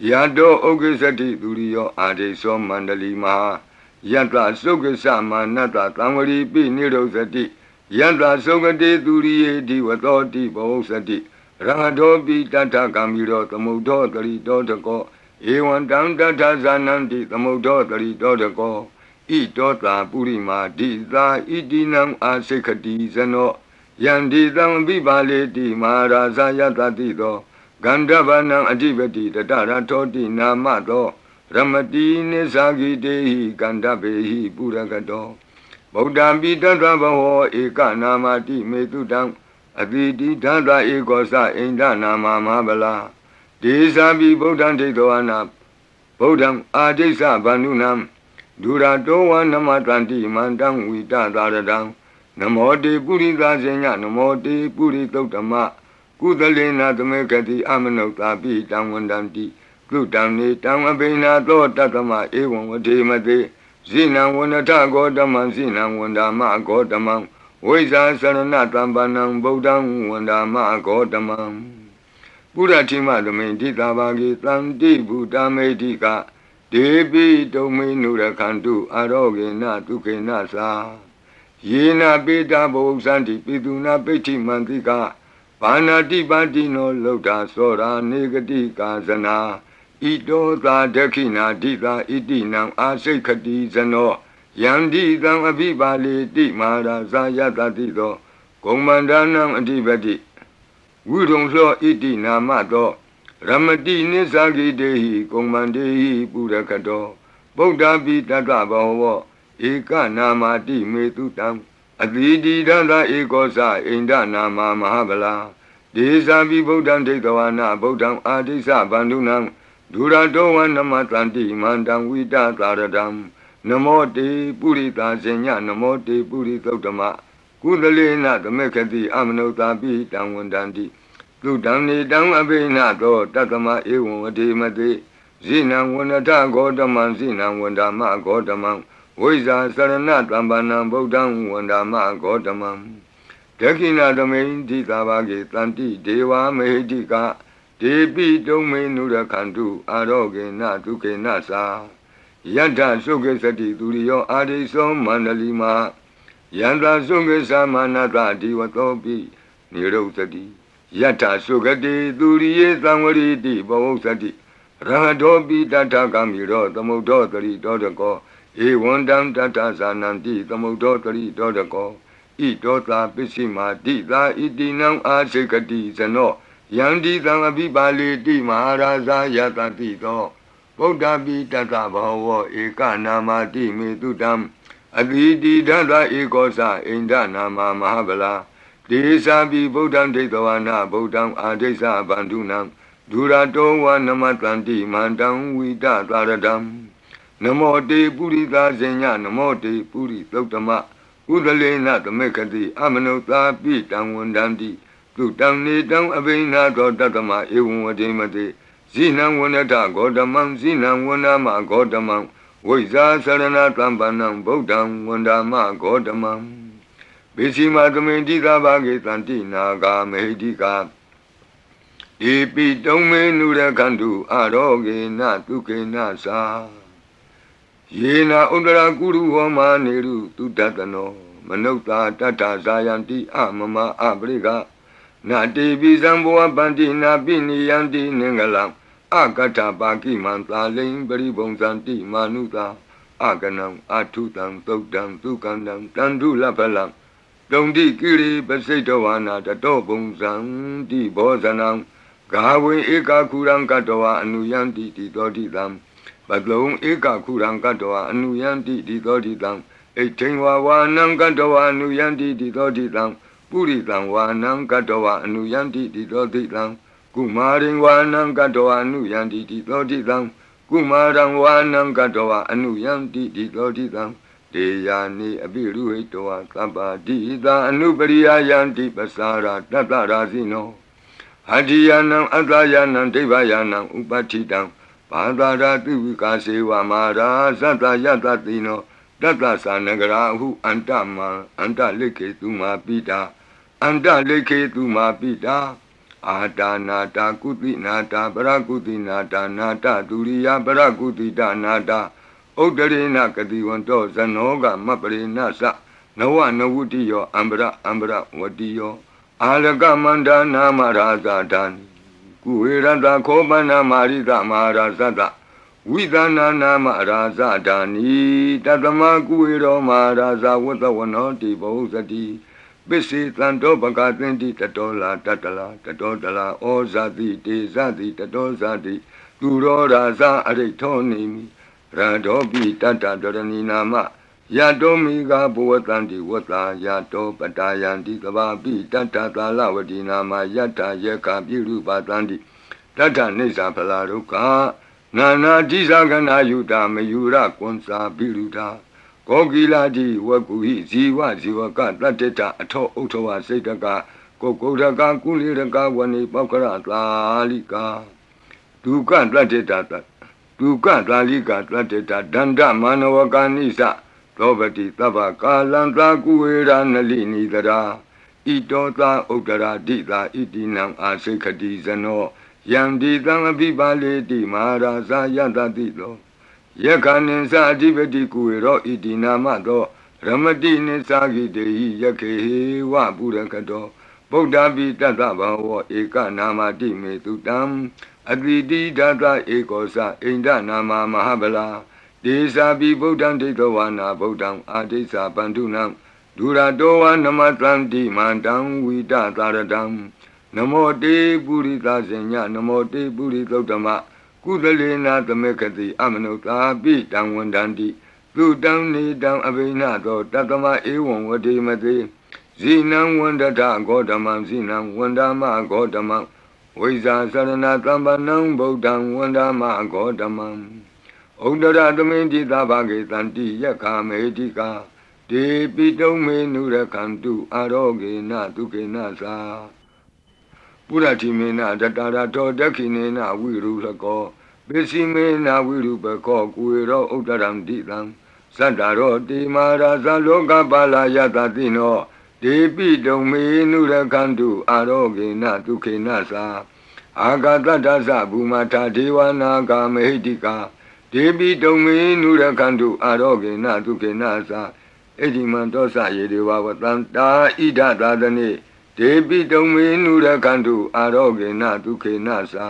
Yado Ogesati Durio Ade So Mandali Maha Yanta Sokasa Manata Tamari Pi Nirosati Yanta Sokati Duriye Diwatoti Bosati Rangadobi Tata Kamiro Tamudo Tari Dotako Ewan Tanta Zananti Tamudo Tari Dotako I Dota Purima Dita Idinam Asekati Zano Yandi Tam Bibale Di Maharaza Yatatito Gandavanam Adivati Tatara Toti Namato Ramati Nesagi Dehi Gandabehi Puragato Buddha Bidata Baho Eka Namati Metudam Aditi Tata Ekosa Inda Nama Mabala Desabi Buddha Tedoana Buddham Adesa Banunam Durato Namatanti Mandam Vita Daradam Namote Purita Zenya Namote Puritotama Kudalena Tamekati Amanota Pitam Wandanti Kutamni Tamabina to Tatama Ewan Vatimate Zina Wanata Godaman Zina Wandama Godamam Weza Saranatambanam Bodam Wandama Godamam Buddha Tima Dominti Tabagi Tanti Buddha Medika Debi Domi Nurakantu Arogena Tukena Sa Yena Beta Bosanti Piduna Peti Mantika Panati Bandino Lota Sora Negati Kazana Ito Ta Dekina Dita Itinam Asekati Zano Yandi Tam Abibali Di Mara Zayatatido Komandanam Adibati Wudong Lo Iti Namato Ramati Nisagi Dehi Komandehi Purakato Buddha Bitata Baho Eka Namati Metutam Adidi Dada Ekosa Inda Nama Mahabala Desabi Buddham Tekawana Buddham Adisa Bandunam Duradowan Namatanti Mandam Vita Taradam Namote Purita Senya Namote Puritotama Kudalena Tamekati Amanota Pitam Wandanti Tudamni Dam Abena To Tatama Ewan Vatimate Zina Wanata Godaman Zina Wandama Godamam Weza Sarana Tambanam Bodam Wandama Godamam Dekina Domain Titabagi Tanti Deva Mehedika Debi Domain Nurakantu Aroge Natuke Nasa ယတ္ထသုခေသတိသူရိယောအာရိသောမန္တလီမာယန္တာသုခေသမနတဒီဝသောပိနိရုဒ္ဓတိယတ္ထသုခတိသူရိယေသံဝရိတိဘဝုသတိရဟတောပိတတ္ထကမိရောသမုဒ္ဒောတရိတောတကောဧဝံတံတတ္ထဇာနန္တိသမုဒ္ဒောတရိတောတကောဣတောတာပစ္စည်းမာတိသာဣတိနံအာစေကတိဇနောယန္တိသံအဘိပါလေတိမဟာရာဇာယတတိသောဗုဒ္ဓပိတတဘောဝဧကနာမတိမေတုတံအတိတိဒသဧကောသအိန္ဒနာမမဟာဗလာဒေသာပိဗုဒ္ဓံဒိဋ္ဌဝနာဗုဒ္ဓံအာဒိသဗန္ဓုနံဒုရတောဝနမတန္တိမန္တံဝိတသာရတံနမောတေပုရိသဇညနမောတေပုရိသုတ္တမဥဒလေနသမေခတိအမနုသာပိတံဝန္တန္တိသူတံနေတံအဘိနာသောတတမဧဝံဝတိမတိဇိနံဝနတဂေါတမံဇိနံဝနမဂေါတမံဝိဇာသရဏတံပန္နံဗုဒ္ဓံဝန္ဒမဂေါတမံပိစီမသမေတိသာဘာဂေတန္တိနာဂာမေဟိတိကာဧပိတုံမေနုရခန္တုအာရောဂေနတုကေနသာယေနဥဒရာကုရုဟောမာနေရုတုတတနောမနုဿာတတ္ထဇာယန္တိအမမအပရိကနာတိပိသံဘောပန္တိနာပိနိယန္တိနင်္ဂလံအကတ္ထပါကိမံသာလိံပရိဘုံဇန္တိမာနုသာအကနံအထုတံသုတ်တံသုကန္တံတန္ဓုလဖလံတုံတိကိရိပစိတဝါနာတတောဘုံဇံတိဘောဇနံဂါဝေဧကခုရံကတဝါအနုယန္တိတိတောတိတံပတလုံဧကခုရံကတဝါအနုယန္တိတိတောတိတံဣထိန်ဝါဝါနံကတဝါအနုယန္တိတိတောတိတံပုရိသံဝါနံကတဝါအနုယန္တိတိတောတိတံကုမာရိဝါနံကတဝါအနုယန္တိတိတောတိတံကုမာရံဝါနံကတဝါအနုယန္တိတိတောတိတံတေယာနိအပိရုဟိတဝါသဗ္ဗတိသာအနုပရိယယန္တိပစာရာတတရာဇိနောအတ္တိယနံအတ္တယနံဒိဗ္ဗယနံဥပဋ္ဌိတံဘာသာရာတိဝိကာစေဝမာရာသတ္တယတတိနောတတ္တသနဂရာဟုအန္တမံအန္တလိခေတုမာပိတာအန္တလိခေတုမာပိတာအာတာနာတာကုတိနာတာပရကုတိနာတာနာတဒုရိယပရကုတိတနာတာဥဒ္ဒရေနကတိဝန္တောဇနောကမပရိနသနဝနဝုတိယောအံပရဝတိယောအာလကမန္ဒနာမရာဇာတံကုဝေရတခောပနမာရိသမဟာရာဇတဝိသနာနာမရာဇဒာနိတတမကုဝေရောမဟာရာဇဝတ္တဝနောတိဘုဇတိပစ္စေတံတောပကသင်တိတတောလာတတလာတတောတလာဩဇာတိတေဇတိတတောဇာတိသူရောရာဇအရိထောနေမိရတောပိတတ္တဒရဏီနာမယတောမိဂဘဝတန္တိဝတ္တာယတောပတာယန္တိကဘာပိတတ္တသာလဝတိနာမယတ္တယေကပိရုပတန္တိတတ္ထနိစ္စဖလာဒုက္ခနာနာတိသကနာယုတာမယုရကွန်စာပိရုတာကောကိလာတိဝကုဟိဇီဝဇီဝကတတ္တတအထောဥထဝစိတ်တကကိုကုဒကကုလိရကဝနိပောက္ခရသာလိကာဒုက္ခတတ္တတဒုက္ခသာလိကာတတ္တတဒန္တမနဝကာနိသသောပတိသဗ္ဗကာလံသာကုဝေရနလိနိတရာဣတောသာဥဒ္ဒရာတိသာဣတိနံအာစိခတိဇနောယံဒီတံအပိပါလေတိမဟာရာဇာယတတိသောယက္ခဏိသအဓိပတိကုဝေရောဣတိနာမသောရမတိနိသဂိတေဟိယခေဟေဝပုရကတောဗုဒ္ဓပိတတ္တဘဝဧကနာမတိမေတုတံအတိတိဒသဧကောသအိန္ဒနာမမဟာဗလာဒေသာပိဗုဒ္ဓံဒိဋ္ဌဝါနာဗုဒ္ဓံအာဒိသပန္တုနံဒုရတောဝနမတံတိမန္တံဝိတသာရတံနမောတေပုရိသဇညနမောတေပုရိသုတ္တမကုသလေနာသမေခတိအမနုသာပိတံဝန္တန္တိသူတံနေတံအဘိနသောတတမဧဝံဝတိမတိဇိနံဝန္တထဂေါတမံဇိနံဝန္ဒမဂေါတမံဝိဇာသရဏတံပနံဗုဒ္ဓံဝန္ဒမဂေါတမံဩဒရသမိန်တိသဘာဂေတန္တိယက္ခမေတိကာဒေပိတုံမေနုရခန္တုအာရောဂေနဒုကေနသာပုရတိမေနတတရာတောဒက္ခိနေနဝိရုလကောပိစီမေနဝိရုပကောကုေရောဥဒရံတိတံသတ္တရောတိမာရာဇလောကပါလာယတတိနောဒေပိတုံမေနုရခန္တုအာရောဂေနဒုခေနသာအာဂတတ္တသဘူမထာဒေဝနာဂာမေဟိတိကာဒ ဒေပိတုံမေနုရခန္တုအာရောဂေနဒုက္ခေနသာဣတိမံတောသယေဒေဝဝတန္တာဣဒသာသနေဒေပိတုံမေနုရခန္တုအာရောဂေနဒုက္ခေနသာ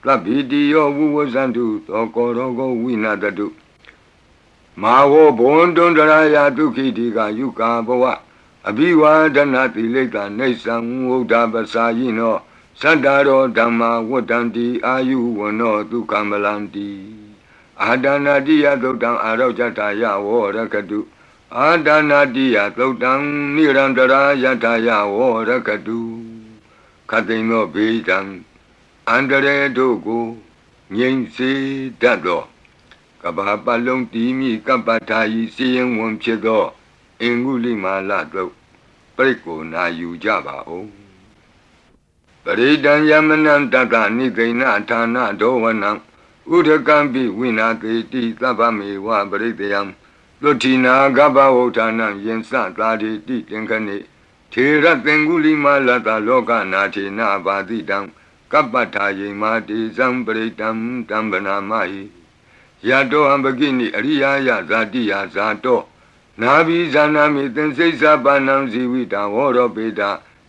သဗ္ဗိတိယောဝုဝဇန္တုသောကောရောဂောဝိနာတတုမာဝောဘွန်တွန်တရာယဒုက္ခိတိကယုကာဘဝအဘိဝါဒနာတိလိတ္တနေသံဝုဒ္ဓပစာယိနောသတ္တရောဓမ္မာဝတ္တံတိအာယုဝနောဒုက္ခမလန္တိအာဒနာတိယသုတ်တံအာရောဇတာယဝောရကတုအာဒနာတိယသုတ်တံနိရန္တရာယထာယဝောရကတုခတိန်သောဘေးတံအန္တရေတို့ကိုငြိမ့်စေတတ်သောကဘာပတ်လုံးတီးမိကပ္ပထာယီစီရင်ဝင်ဖြစ်သောအင်္ဂုလိမာလတုတ်ပြိကိုနာယူကြပါဦးပရိဒံယမနံတတနိသိဏဌာနဒောဝနံဥဒကံပိဝိနာတိတိသဗ္ဗမေဝပရိတယံသုတိနာဂဗဝုဌာနံယင်စသာတိတိသင်္ခဏိထေရသင်္ဂုလိမာလတလောကနာထေနဘာတိတံကပ္ပထာယေမာတိဇံပရိတံတံဗနာမဟိယတောဟံပကိနိအရိယာယဇာတိယဇာတောနာဘိဇာနာမိသင်္စိစ္ဆပါဏံဇီဝိတဝောရောပေတ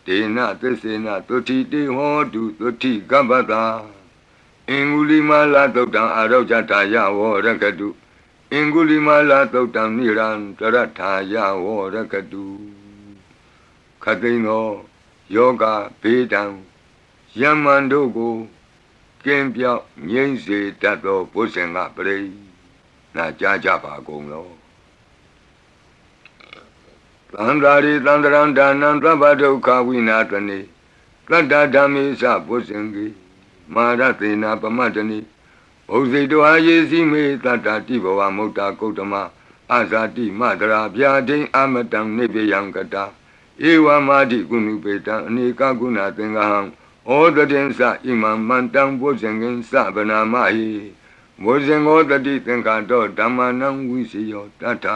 ဒေနသစ္စေနသုတိတေဟောတုသုတိကပ္ပတာအင်္ဂုလိမာလသုတ်တံအာရောဇတာယဝောရကတုအင်္ဂုလိမာလသုတ်တံနိရန္တရထာယဝောရကတုခတိန်သောယောဂဘေးတံယမန်တို့ကိုကင်းပြောက်ငြိမ့်စေတတ်သောဘုဇင်ကပရိနာကြားကြပါကုန်လောသန္တာရိသန္တရံဒါနံသဗ္ဗဒုက္ခဝိနာတနိတတ္တဓမ္မေသဘုဇင်ကိမာရသေနာပမတ္တနိဘုဇိတောအာယေစီမေတတ္တတိဘဝမုတ်တာကုတ္တမအာဇာတိမတရာဗျာဒိအမတံနိဗ္ဗယံကတာဧဝမာတိကုဏုပေတံအနေကကုဏသင်္ဃဟံဩတတိသဣမံမန္တံဘုဇင်ကင်သဗနာမဟိဘုဇင်ဩတတိသင်္ခါတောဓမ္မနံဝိစီယောတတ္ထ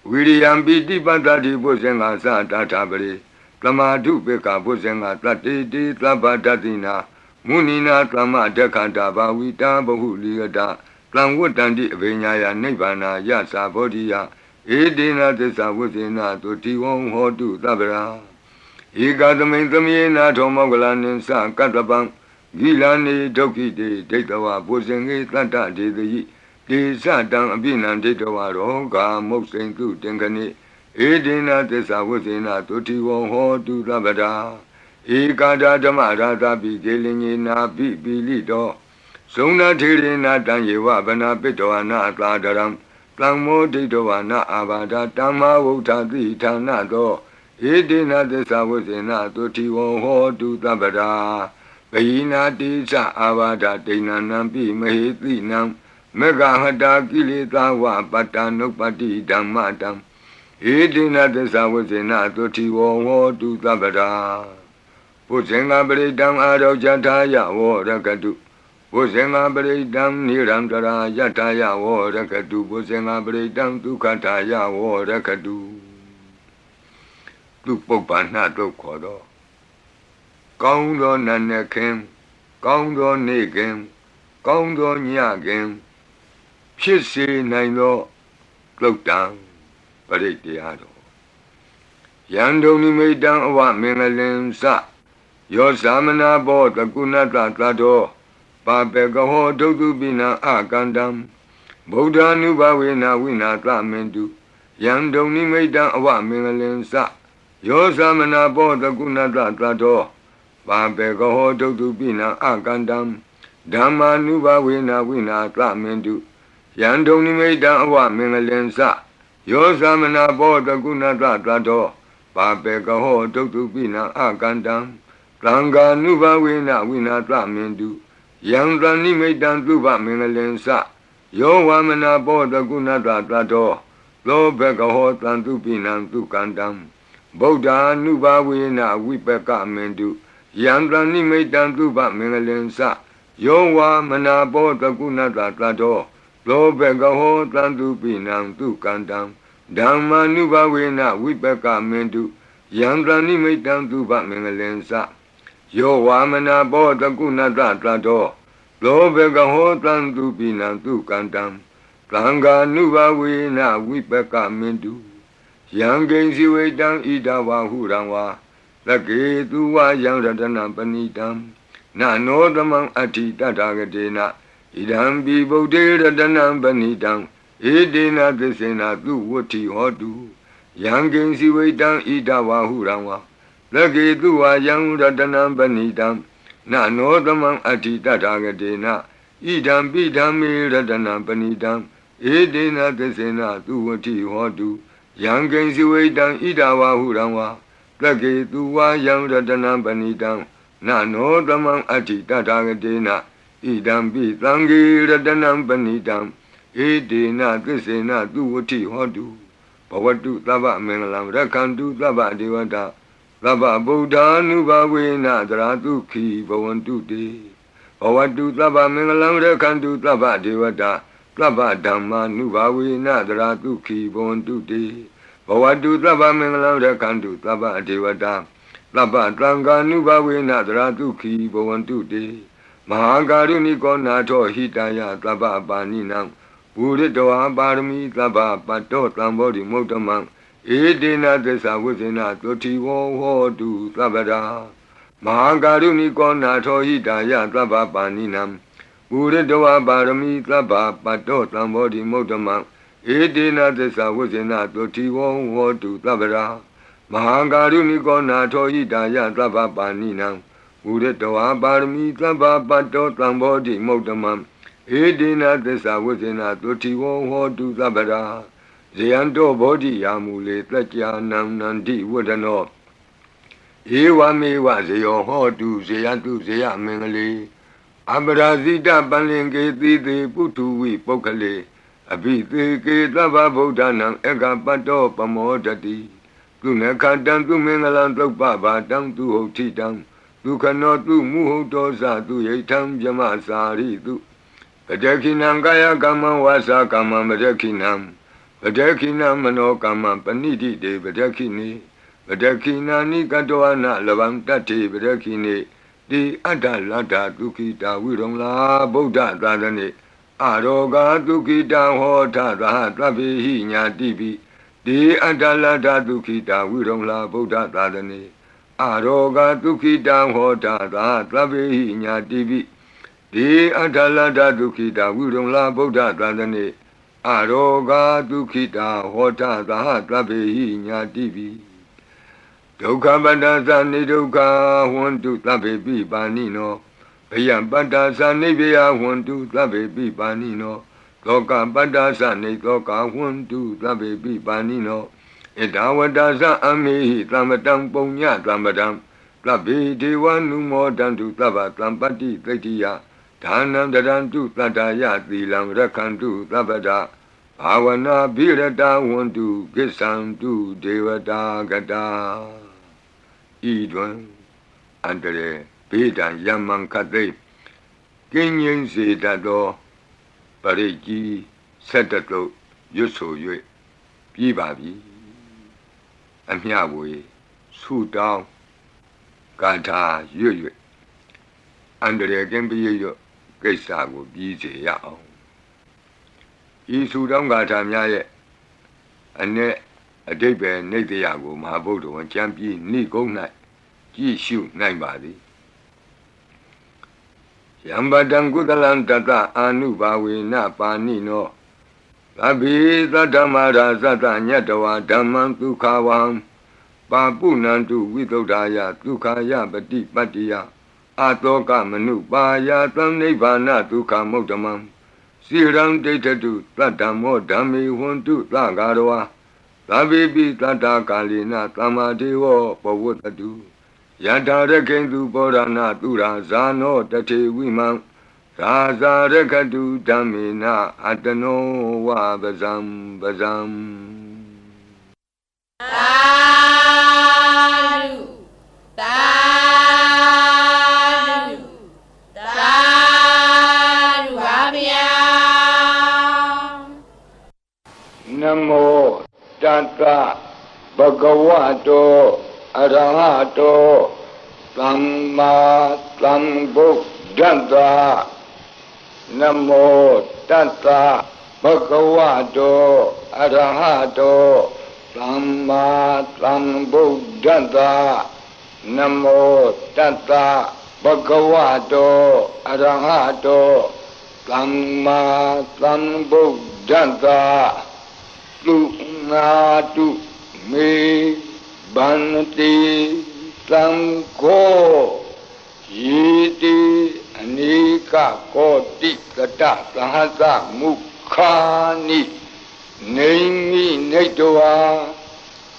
ဝိရိယံပိတိပတ္တိဘုဇင်္ဂသတ္ထပရိသမာဓုပေကဘုဇင်္ဂတတ္တိတိသဗ္ဗတတိနာမုနိနာသမ္မဒက္ခတာဘာဝိတာဘဟုလိယတသံဝတ္တန္တိအဘိညာယနိဗ္ဗာနာယသာဘောဓိယဧဒေနသစ္စာဝိဇေနသုတိဝံဟောတုသဗ္ဗရာဧကသမိန်သမေနာထောမောကလနိသကတ္တပံဂိလာနေဒုက္ခိတေဒိဋ္ဌဝဘုဇင်္ဂေတတ္တဒေတိတေသတံအပိနံဒိဋ္ဌဝရောဂာမုတ်စိန်တုတင်ခဏိဧဒေနသစ္စာဝိဇေနသုတိဝံဟောတုသဗ္ဗရာဧကာဒဓမ္မရာသပိကေလင်ညေနာပိပိလိတောဇုံနာထေရေနာတံယေဝဗနာပိတောနာသာဒရံတံမောဒိဋ္ဌဝနာအာဘာဒတမ္မာဝုဋ္ဌတိဌာနတောဧတေနသစ္စာဝိဇေနသုတိဝံဟောတုသဗ္ဗရာဘိနာတိသအာဘာဒဒိဏနံပိမဟေတိနံမေဃဟတာကိလေသာဝပတ္တနုပ္ပတိဓမ္မတံဧတေနသစ္စာဝိဇေနသုတိဝံဟောတုသဗ္ဗရာဘုဇင်္ဂပရိတံအာရောဇထာယဝောရကတုဘုဇင်္ဂပရိတံနိရန္တရာယထာယဝောရကတုဘုဇင်္ဂပရိတံဒုက္ခထာယဝောရကတုသူပုပ္ပန္နတုတ်ခေါ်တော့ကောင်းသောနတ်နဲ့ခင်ကောင်းသောနေ့ခင်ကောင်းသောညခင်ဖြစ်စေနိုင်သောသုတ်တံပရိတရားတော်ယံဒုံနိမိတံအဝမင်္ဂလင်္စယောသမနာဘောတကုဏတသတ္တောပါပေကဟောဒုက္ခပိနံအကန္တံဗုဒ္ဓ ानु ဘဝေနဝိနာသမင်တုယံဒုံနိမိတံအဝမင်္ဂလင်္စယောသမနာဘောတကုဏတသတ္တောပါပေကဟောဒုက္ခပိနံအကန္တံဓမ္မာနုဘဝေနဝိနာသမင်တုယံဒုံနိမိတံအဝမင်္ဂလင်္စယောသမနာဘောတကုဏတသတ္တောပါပေကဟောဒုက္ခပိနံအကန္တံသံဃာနုဘဝေနဝိနာသမင်တုယံတဏိမိတံသုဘမင်္ဂလင်္စယောဝမနာဘောတကုဏတသတ္တောသောဘကဟောတံသူပိနံသူကန္တံဗုဒ္ဓ ानु ဘဝေနဝိပကမင်တုယံတဏိမိတံသုဘမင်္ဂလင်္စယောဝမနာဘောတကုဏတသတ္တောသောဘကဟောတံသူပိနံသူကန္တံဓမ္မာနုဘဝေနဝိပကမင်တုယံတဏိမိတံသုဘမင်္ဂလင်္စယောဝါမနာဘောတကုဏတသတ္တောသ လောဘကဟောတံသူပိနံသူကန္တံသံဃာနုဘဝေနဝိပကမင်တုယံကိဉ္စီဝိတံဣဒဝါဟုရံဝါသကေသူဝယံရတနံပဏိတံနနောသမံအဋ္ဌိတတဂတေနဣဒံပိဗုဒ္ဓေရတနံပဏိတံဧတေနသစ္စေနသူဝတ္ထိဟောတုယံကိဉ္စီဝိတံဣဒဝါဟုရံဝါသကေသူဝယံရတနံပဏိတံနနောသမံအဋ္ဌိတတဂတေနဣဒံပိဓမ္မေရတနံပဏိတံဧတေနသစ္စေနသူဝတ္ထိဟောတုယံကိဉ္စီဝိတံဣဒဝါဟုရံဝါသကေသူဝယံရတနံပဏိတံနနောသမံအဋ္ဌိတတဂတေနဣဒံပိသံဃေရတနံပဏိတံဧတေနသစ္စေနသူဝတ္ထိဟောတုဘဝတုသဗ္ဗမင်္ဂလံရက္ခန္တုသဗ္ဗဒေဝတာသဗ္ဗဗုဒ္ဓ ानु ဘဝေနသရတုခိဘဝန္တုတေဘဝတုသဗ္ဗမင်္ဂလံရက္ခန္တုသဗ္ဗဒေဝတာသဗ္ဗဓမ္မာနုဘဝေနသရတုခိဘဝန္တုတေဘဝတုသဗ္ဗမင်္ဂလံရက္ခန္တုသဗ္ဗဒေဝတာသဗ္ဗသံဃာနုဘဝေနသရတုခိဘဝန္တုတေမဟာကာရုဏိကောနာထောဟိတယသဗ္ဗပါဏိနံပုရိတောပါရမီသဗ္ဗပတ္တောသံဘောဓိမုဒ္ဓမံဧတေနသစ္စာဝိဇ္ဇေနသုတိဝဟောတုသဗ္ဗရာမဟာကာရုဏိကောနာထောဟိတယသဗ္ဗပါဏိနံပုရိတောပါရမီသဗ္ဗပတ္တောသံဘောဓိမုဒ္ဓမံဧတေနသစ္စာဝိဇ္ဇေနသုတိဝဟောတုသဗ္ဗရာမဟာကာရုဏိကောနာထောဟိတယသဗ္ဗပါဏိနံပုရိတောပါရမီသဗ္ဗပတ္တောသံဘောဓိမုဒ္ဓမံဧတေနသစ္စာဝိဇ္ဇေနသုတိဝဟောတုသဗ္ဗရာဇယံတောဘောဓိယာမူလေတက္ကြာနံနန္တိဝဒနောဧဝမေဝဇယောဟောတုဇယတုဇယမင်္ဂလေအပရာဇိတပလင်ကေတိတေပုထုဝိပုဂ္ဂလေအဘိသေကေသဗ္ဗဗုဒ္ဓနံဧကပတ္တောပမောဒတိသူနခတံသူမင်္ဂလံသုပ္ပဘာတံသူဟုတ်ထိတံဒုက္ခနောသူမုဟုတ်တောဇသူယိထံဗြမစာရိတုပတခိနံကာယကမ္မဝါစာကမ္မပတခိနံပတခိနံမနောကမ္မပဏိတိတေပတခိနေပတခိနာနိကတောအနလဗံတတ္တိပတခိနေတိအတ္တလတ္တဒုက္ခိတာဝိရုံလာဗုဒ္ဓသာသနေအရောဂဒုက္ခိတံဟောထသဟသဗ္ဗေဟိညာတိပိတိအတ္တလတ္တဒုက္ခိတာဝိရုံလာဗုဒ္ဓသာသနေအရောဂဒုက္ခိတံဟောထသဟသဗ္ဗေဟိညာတိပိတိအတ္တလတ္တဒုက္ခိတာဝိရုံလာဗုဒ္ဓသာသနေအရောဂဒုက္ခိတာဟောထသဟသဗ္ဗေဟိညာတိပိဒုက္ခပတ္တသနိဒုက္ခဟွန္တုသဗ္ဗေပိပါဏိနောဘယံပတ္တသနိဗ္ဗယဟွန္တုသဗ္ဗေပိပါဏိနောသောကပတ္တသနိသောကဟွန္တုသဗ္ဗေပိပါဏိနောဣဒဝတ္တသအမေဟိသမ္ပတံပုညသမ္ပတံသဗ္ဗေဒေဝနုမောတံတုသဗ္ဗသံပတ္တိသိတ္တိယဒါနံတရံတုတတ္တယသီလံရက္ခန္တုသဗ္ဗဒဘာဝနာဘိရတဝန္တုကိစ္ဆံတုဒေဝတာကတာဤတွင်အန္တရေဘေးဒံယမံခတ်သိကင်းငြိမ်းစေတတ်သောပရိကြီးဆက်တတုရွတ်ဆို၍ပြီးပါပြီအမျှဝေဆုတောင်းကာထာရွတ်၍အန္တရေကင်းပြည့်ရွတ်ကိစ္စကိုပြီးစေရအောင်ဤဆုတောင်းကာထာများရဲ့အ내အဓိပ္ပာယ်နိတ္တယကိုမဟာဗုဒ္ဓဝံကျမ်းပြီးဏိကုံး၌ကြည့်ရှုနိုင်ပါသည်ယံပတံကုသလံတတအာနုဘာဝေနပါဏိနောသဗ္ဗေသတ္တမရာသတ္တညတဝါဓမ္မံဒုက္ခဝံပါပုဏ္ဏံတုဝိသုဒ္ဓာယဒုက္ခယပတိပတ္တိယအတောကမနုပါယသံနိဗ္ဗာနဒုက္ခမုဒ္ဓမံစိရံဒိဋ္ဌတုသတ္တမောဓမ္မေဟွန္တုသဂါရဝါသဗ္ဗေပိတတ္တကာလိနသမ္မာဒေဝပဝတ္တုယထာရခိန္တုပောရဏသူရာဇာနောတထေဝိမံသာဇာရခတုဓမ္မေနအတနောဝပဇံပဇံသာဓုသာဓုသာဓုပါဗျာနမောတတ္တဘဂဝတောအရဟတောသမ္မာသမ္ဗုဒ္ဓတ္တ Namo Tassa Bhagavato Arahato Samma Sambuddhassa Namo Tassa Bhagavato Arahato Samma Sambuddhassa Lunatu Me Bhanti Sangho Yiti Anika Koti Kata Sahasa Mukhani Naimi Naitwa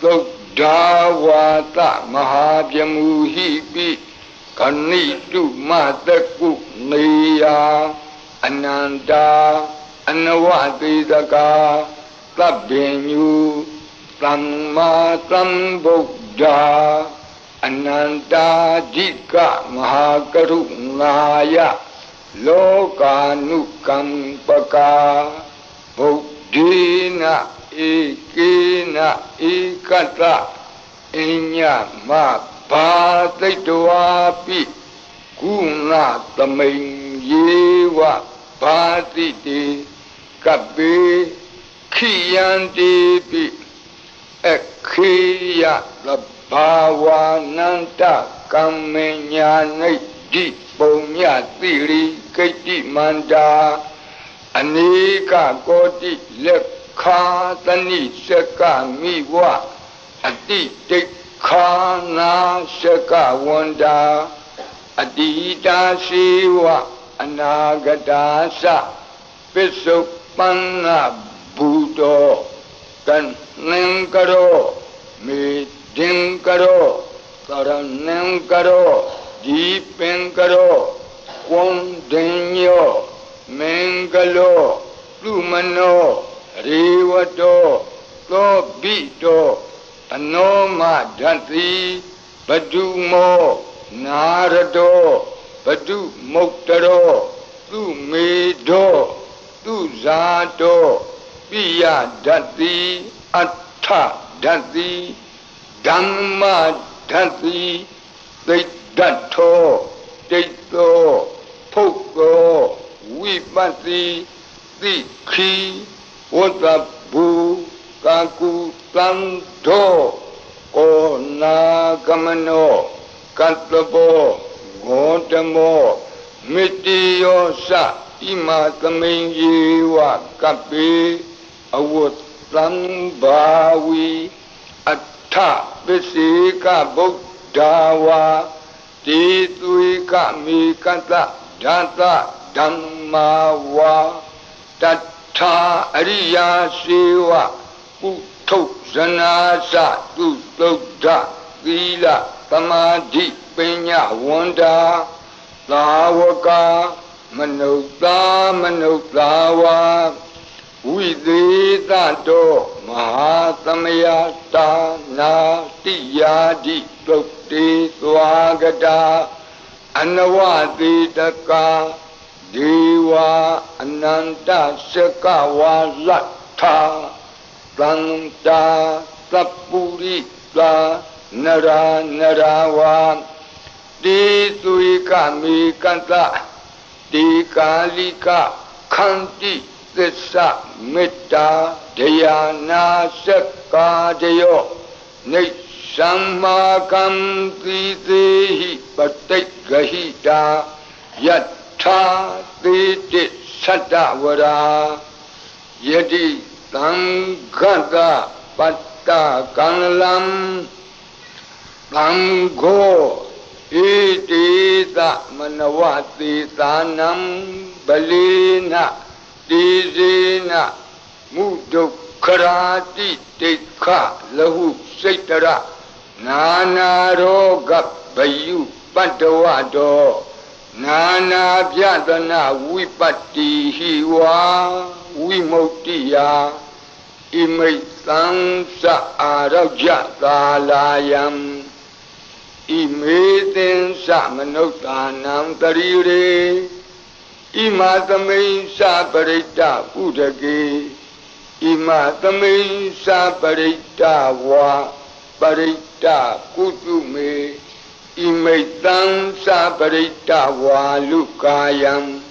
Sodhavata Mahabhyamuhipi Kanitu Mataku Neya Ananda Anavadidaka Tabbinyu Samma Sambuddha Ananda Jika Mahakarunaya Lokanukampaka Buddhina Ikina Ikata Inya Mabhataitwapi Guna Taming Yewa Bhatiti Kabe Khiyanti Pi Ekhiya Bhavananta Kamenya Di Punya Tiri Keti Manda Anika Koti Lekha Tani Seka Miwa Ati Tekhana Seka Wanda Adita Siwa Anagadasa Pisupana Buddha Kan Nengkaro Meeting Karo Karanam Karo Deepin Karo Kondinyo Mengalo Lumano Rivato Lobito Anoma Dhanti Badumo Narado Badu Moktaro Lumedo Luzato Piya Dhanti Atta Dhanti Dhamma Dhanti Dato Dato Poko Vipati Dikhi Wadabu Kaku Tanto Kona Kamano Katlabo Godamo Mitiyosa Ima Kamenyewa Kapi Awut Lambawi Atta Visika Buddhawa Tituika Mikata Data Dhammawa Tattha Ariya Siva Utto Zanasa Tuttodha Sila Samadhi Pinya Wanda Lavaka Manutawa Viditato Mahasamayata Natiyadi Tukti Swagata Anavaditaka Deva Ananta Sakawa Latha Santa Sapurita Nara Narawa Dituika Mikanta Dikalika Kanti Tissa Metta Dhyana Sakadayo Nishammakam Tidehi Patikahita Yatha Titi Sadavara Yadi Tangata Patta Kanalam Tango Itita Manavati Tanam Balina Dizina Mudukharati Tekha Lahu Saitara Nana Roga Bayu Padawado Nana Vyadana Vipati Hiwa Vimotiya Imaitam Sa Araja Salayam Imaitin Sa Manotanam Tarire Ima Tamain Sa Parita Udagi Ima Tamain Sa Parita Wa Parita Kutume Imaitam Sa Parita Wa Lukayam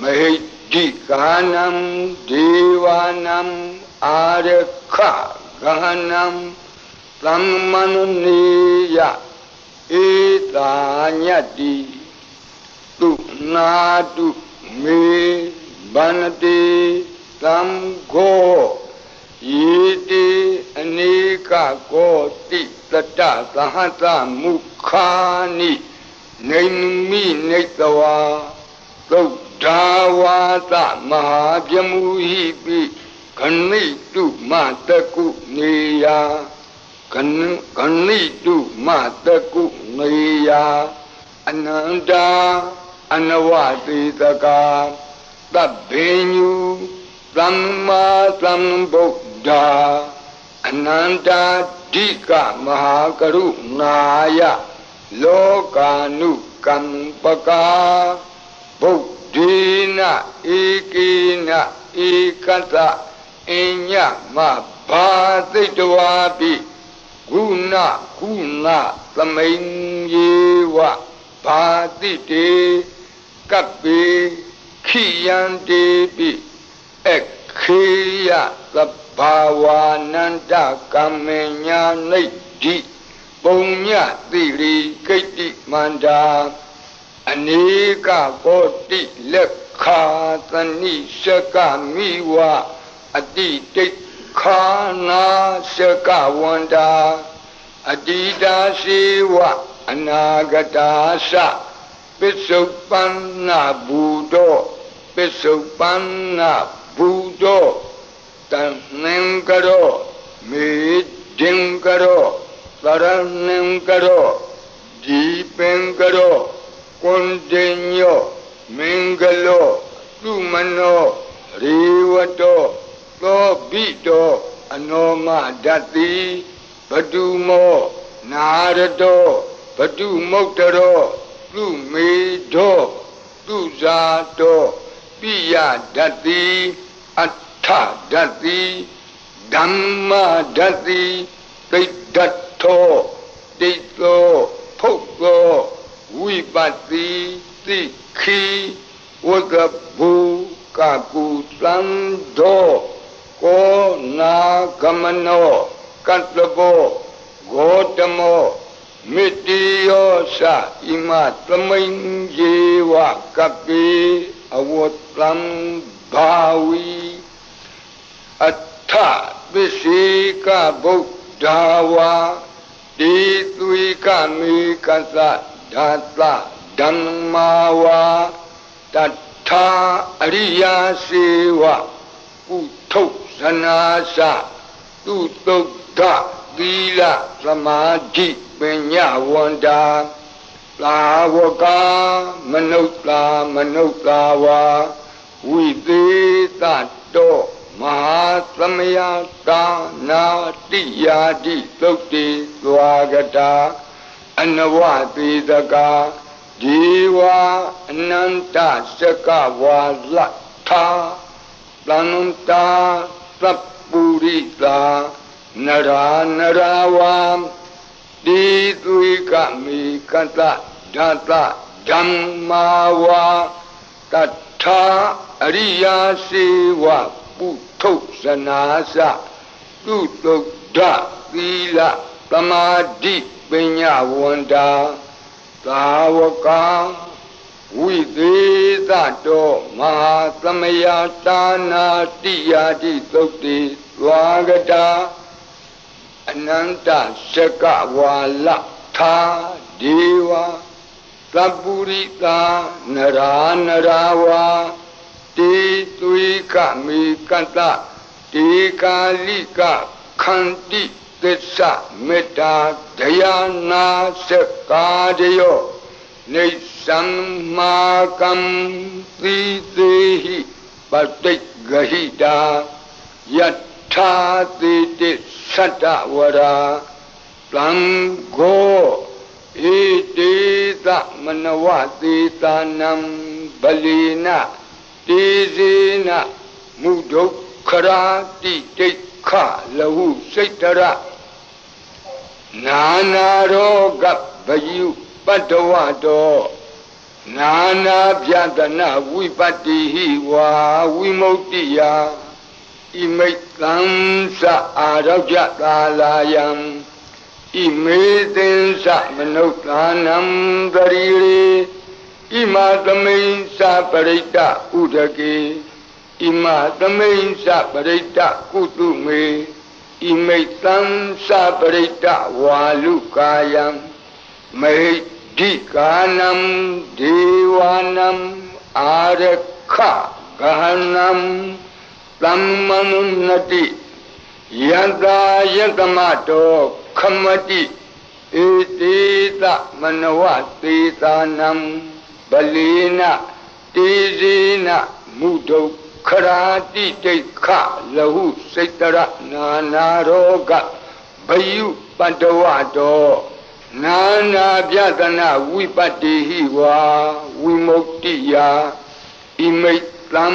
မဟိတိကာနံဒေဝနံအာရခဂဟနံသမ္မနနိယဧတာညတ္တိသူနာတုမေဗန္တိသံဃောယေတိအနေကကောတိတတသဟတမုခာနိနေမိနေတဝါသုဒ္ဓဝါသမဟာပြမူဟိပိခဏိတုမတကုနေယခဏိတုမတကုနေယအနန္တာအနဝတိတကာသဗ္ဗညုသမ္မာသမ္ဗုဒ္ဓအနန္တာဓိကမဟာကရုဏာယလောကာနုကမ္ပကာဗုဒ္ဓေနဧကေနဧကတအညမဘာသိတဝါပိဂုဏကုဏသမိန်ယေဝဘာတိတေကပ္ပေခိယံတေပိခေယသဗ္ဗဝါနန္တကမ္မညာနိဒ္ဓိပုံညတိရိကိတ္တိမန္တာအနေကကောတိလက်ခာသနိရှကမိဝအတိတိခာနာရှကဝန္တာအတိတာရှိဝအနာဂတာသပစ္စုပန္နဘူတောပစ္စုပန္နဘူတောတဏ္ဏံကရောမေဒင်ကရောသရဏံကရောဒီပင်ကရောကွန်တေညောမင်္ဂလောသုမနောရေဝတောသောဘိတောအနောမဒတ္တိဘတုမောနာရတောဘတုမုတ်တရောသုမေတောသုဇာတောပိယဒတ္တိအဋ္ဌဒတ္တိဓမ္မဒတ္တိသိတ္တထောတိတ္တောဖုတ်သောဝိပတ္တိသိခိဝကဘူကကုသံသောကောနာဂမနောကတ္တဘောဂေါတမောမေတ္တိယောသဣမသမိန်ယေဝကပ္ပိအဝတ္တံဘာဝီအထပစ္စေကဗုဒ္ဓဝါတိသွေကမေကသဓာတဓမ္မာဝါတထာအရိယာစေဝကုထုဇနာသသူတုဒ္ဓသီလသမာဓိပညာဝန္တာသာဝကမနုဿာမနုဿာဝါဝိသေသတောမဟာသမယတာနာတိယာတိသုတ်တိသွားကတာအနဝတိတကာဒီဝအနန္တစကဝါလထာသန္တာသပ္ပုရိတာနရာနရာဝံတိသွေကမေကတဓာတဓမ္မာဝါတထာအရိယာစေဝပုထုဇနာသသူတုဒ္ဓသီလသမာဓိပညာဝန္တာသာဝကဝိသေသတောမဟာသမယတာနာတိယာတိသုတ်တိသွားကတာအနန္တစကဝါလထာဒေဝသပ္ပုရိတာနရာနရာဝါတေသွေကမေကတတေကာလိကခန္တိသစ္စာမေတ္တာဒယာနာစကာတယောနေသမ္မာကံသီသေဟိပတိဂဟိတာယထာတိတိသတ္တဝရာသံဃောဣတိသမနဝတိတာနံဗလိနတေဇေနမုဒုက္ခရာတိတိခလဟုစိတ်တရနာနာရောဂဗယုပတ္တဝတော နာနာပြဒနာဝိပတ္တိဟိဝါဝိမု ക്തി ယဣမိတ်သံသအာရောကြသာလာယံဣမေသင်္စမနုဿာနံတရီရေဣမသမိန်္စပရိတ္တဥဒကေဣမသမိန်္စပရိတ္တကုတုမေဣမိတ်သံသပရိတ္တဝါလုကာယံမေဒိကာနံဒေဝနံအာရခဂဟနံသမ္မနုနတိယတယတမတောခမတိဧတေတမနဝသေသာနံဗလေနတေဇေနမုဒုခရာတိတိခလဟုစိတ္တရနာနာရောဂဘယုပတ္တဝတောနာနာပြဒနာဝိပတ္တိဟိဝါဝိမု ക്തി ယဣမိတ်သံ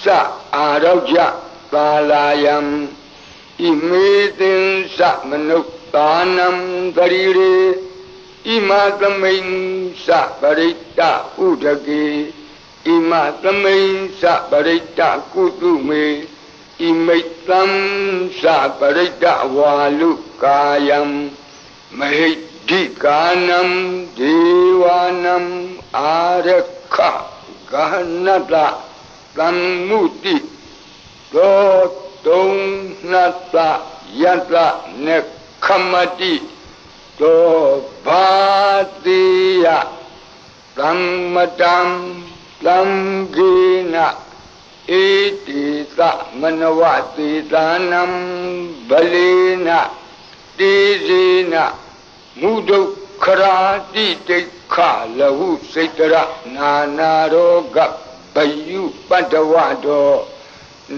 သအာရောကြသာလာယံဣမေသင်္စမနုဿာနံတရီရေဣမသမိန်္စပရိတ္တဥဒကေဣမသမိန်္စပရိတ္တကုတုမေဣမိတ်သံသပရိတ္တဝါလုကာယံမဟိဒိကာနံဒေဝနံအာရခဂဟနတသမ္မုတိသောတုံနတယတနေခမတိသောဘာတိယသမ္မတံသံဃေနဧတိသမနဝသေသာနံဗလေနတေဇေနမုဒုခရာတိတိခလဟုစိတ္တရနာနာရောဂဘယုပတ္တဝတော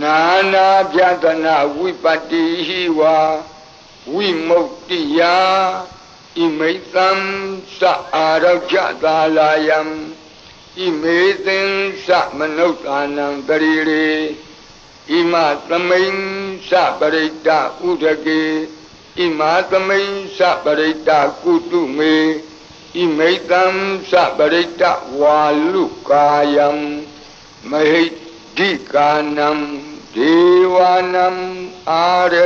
နာနာပြဒနာဝိပတ္တိဟိဝါဝိမု ക്തി ယဣမိတ်သံသအာရောကြသာလာယံဣမေသင်္စမနုဿာနံတရီရေဣမသမိန်္စပရိတ္တဥဒကေဣမသမိန်္စပရိတ္တကုတုမေဣမိတ်သံသပရိတ္တဝါလုကာယံမဟိဒိကာနံဒေဝနံအာရ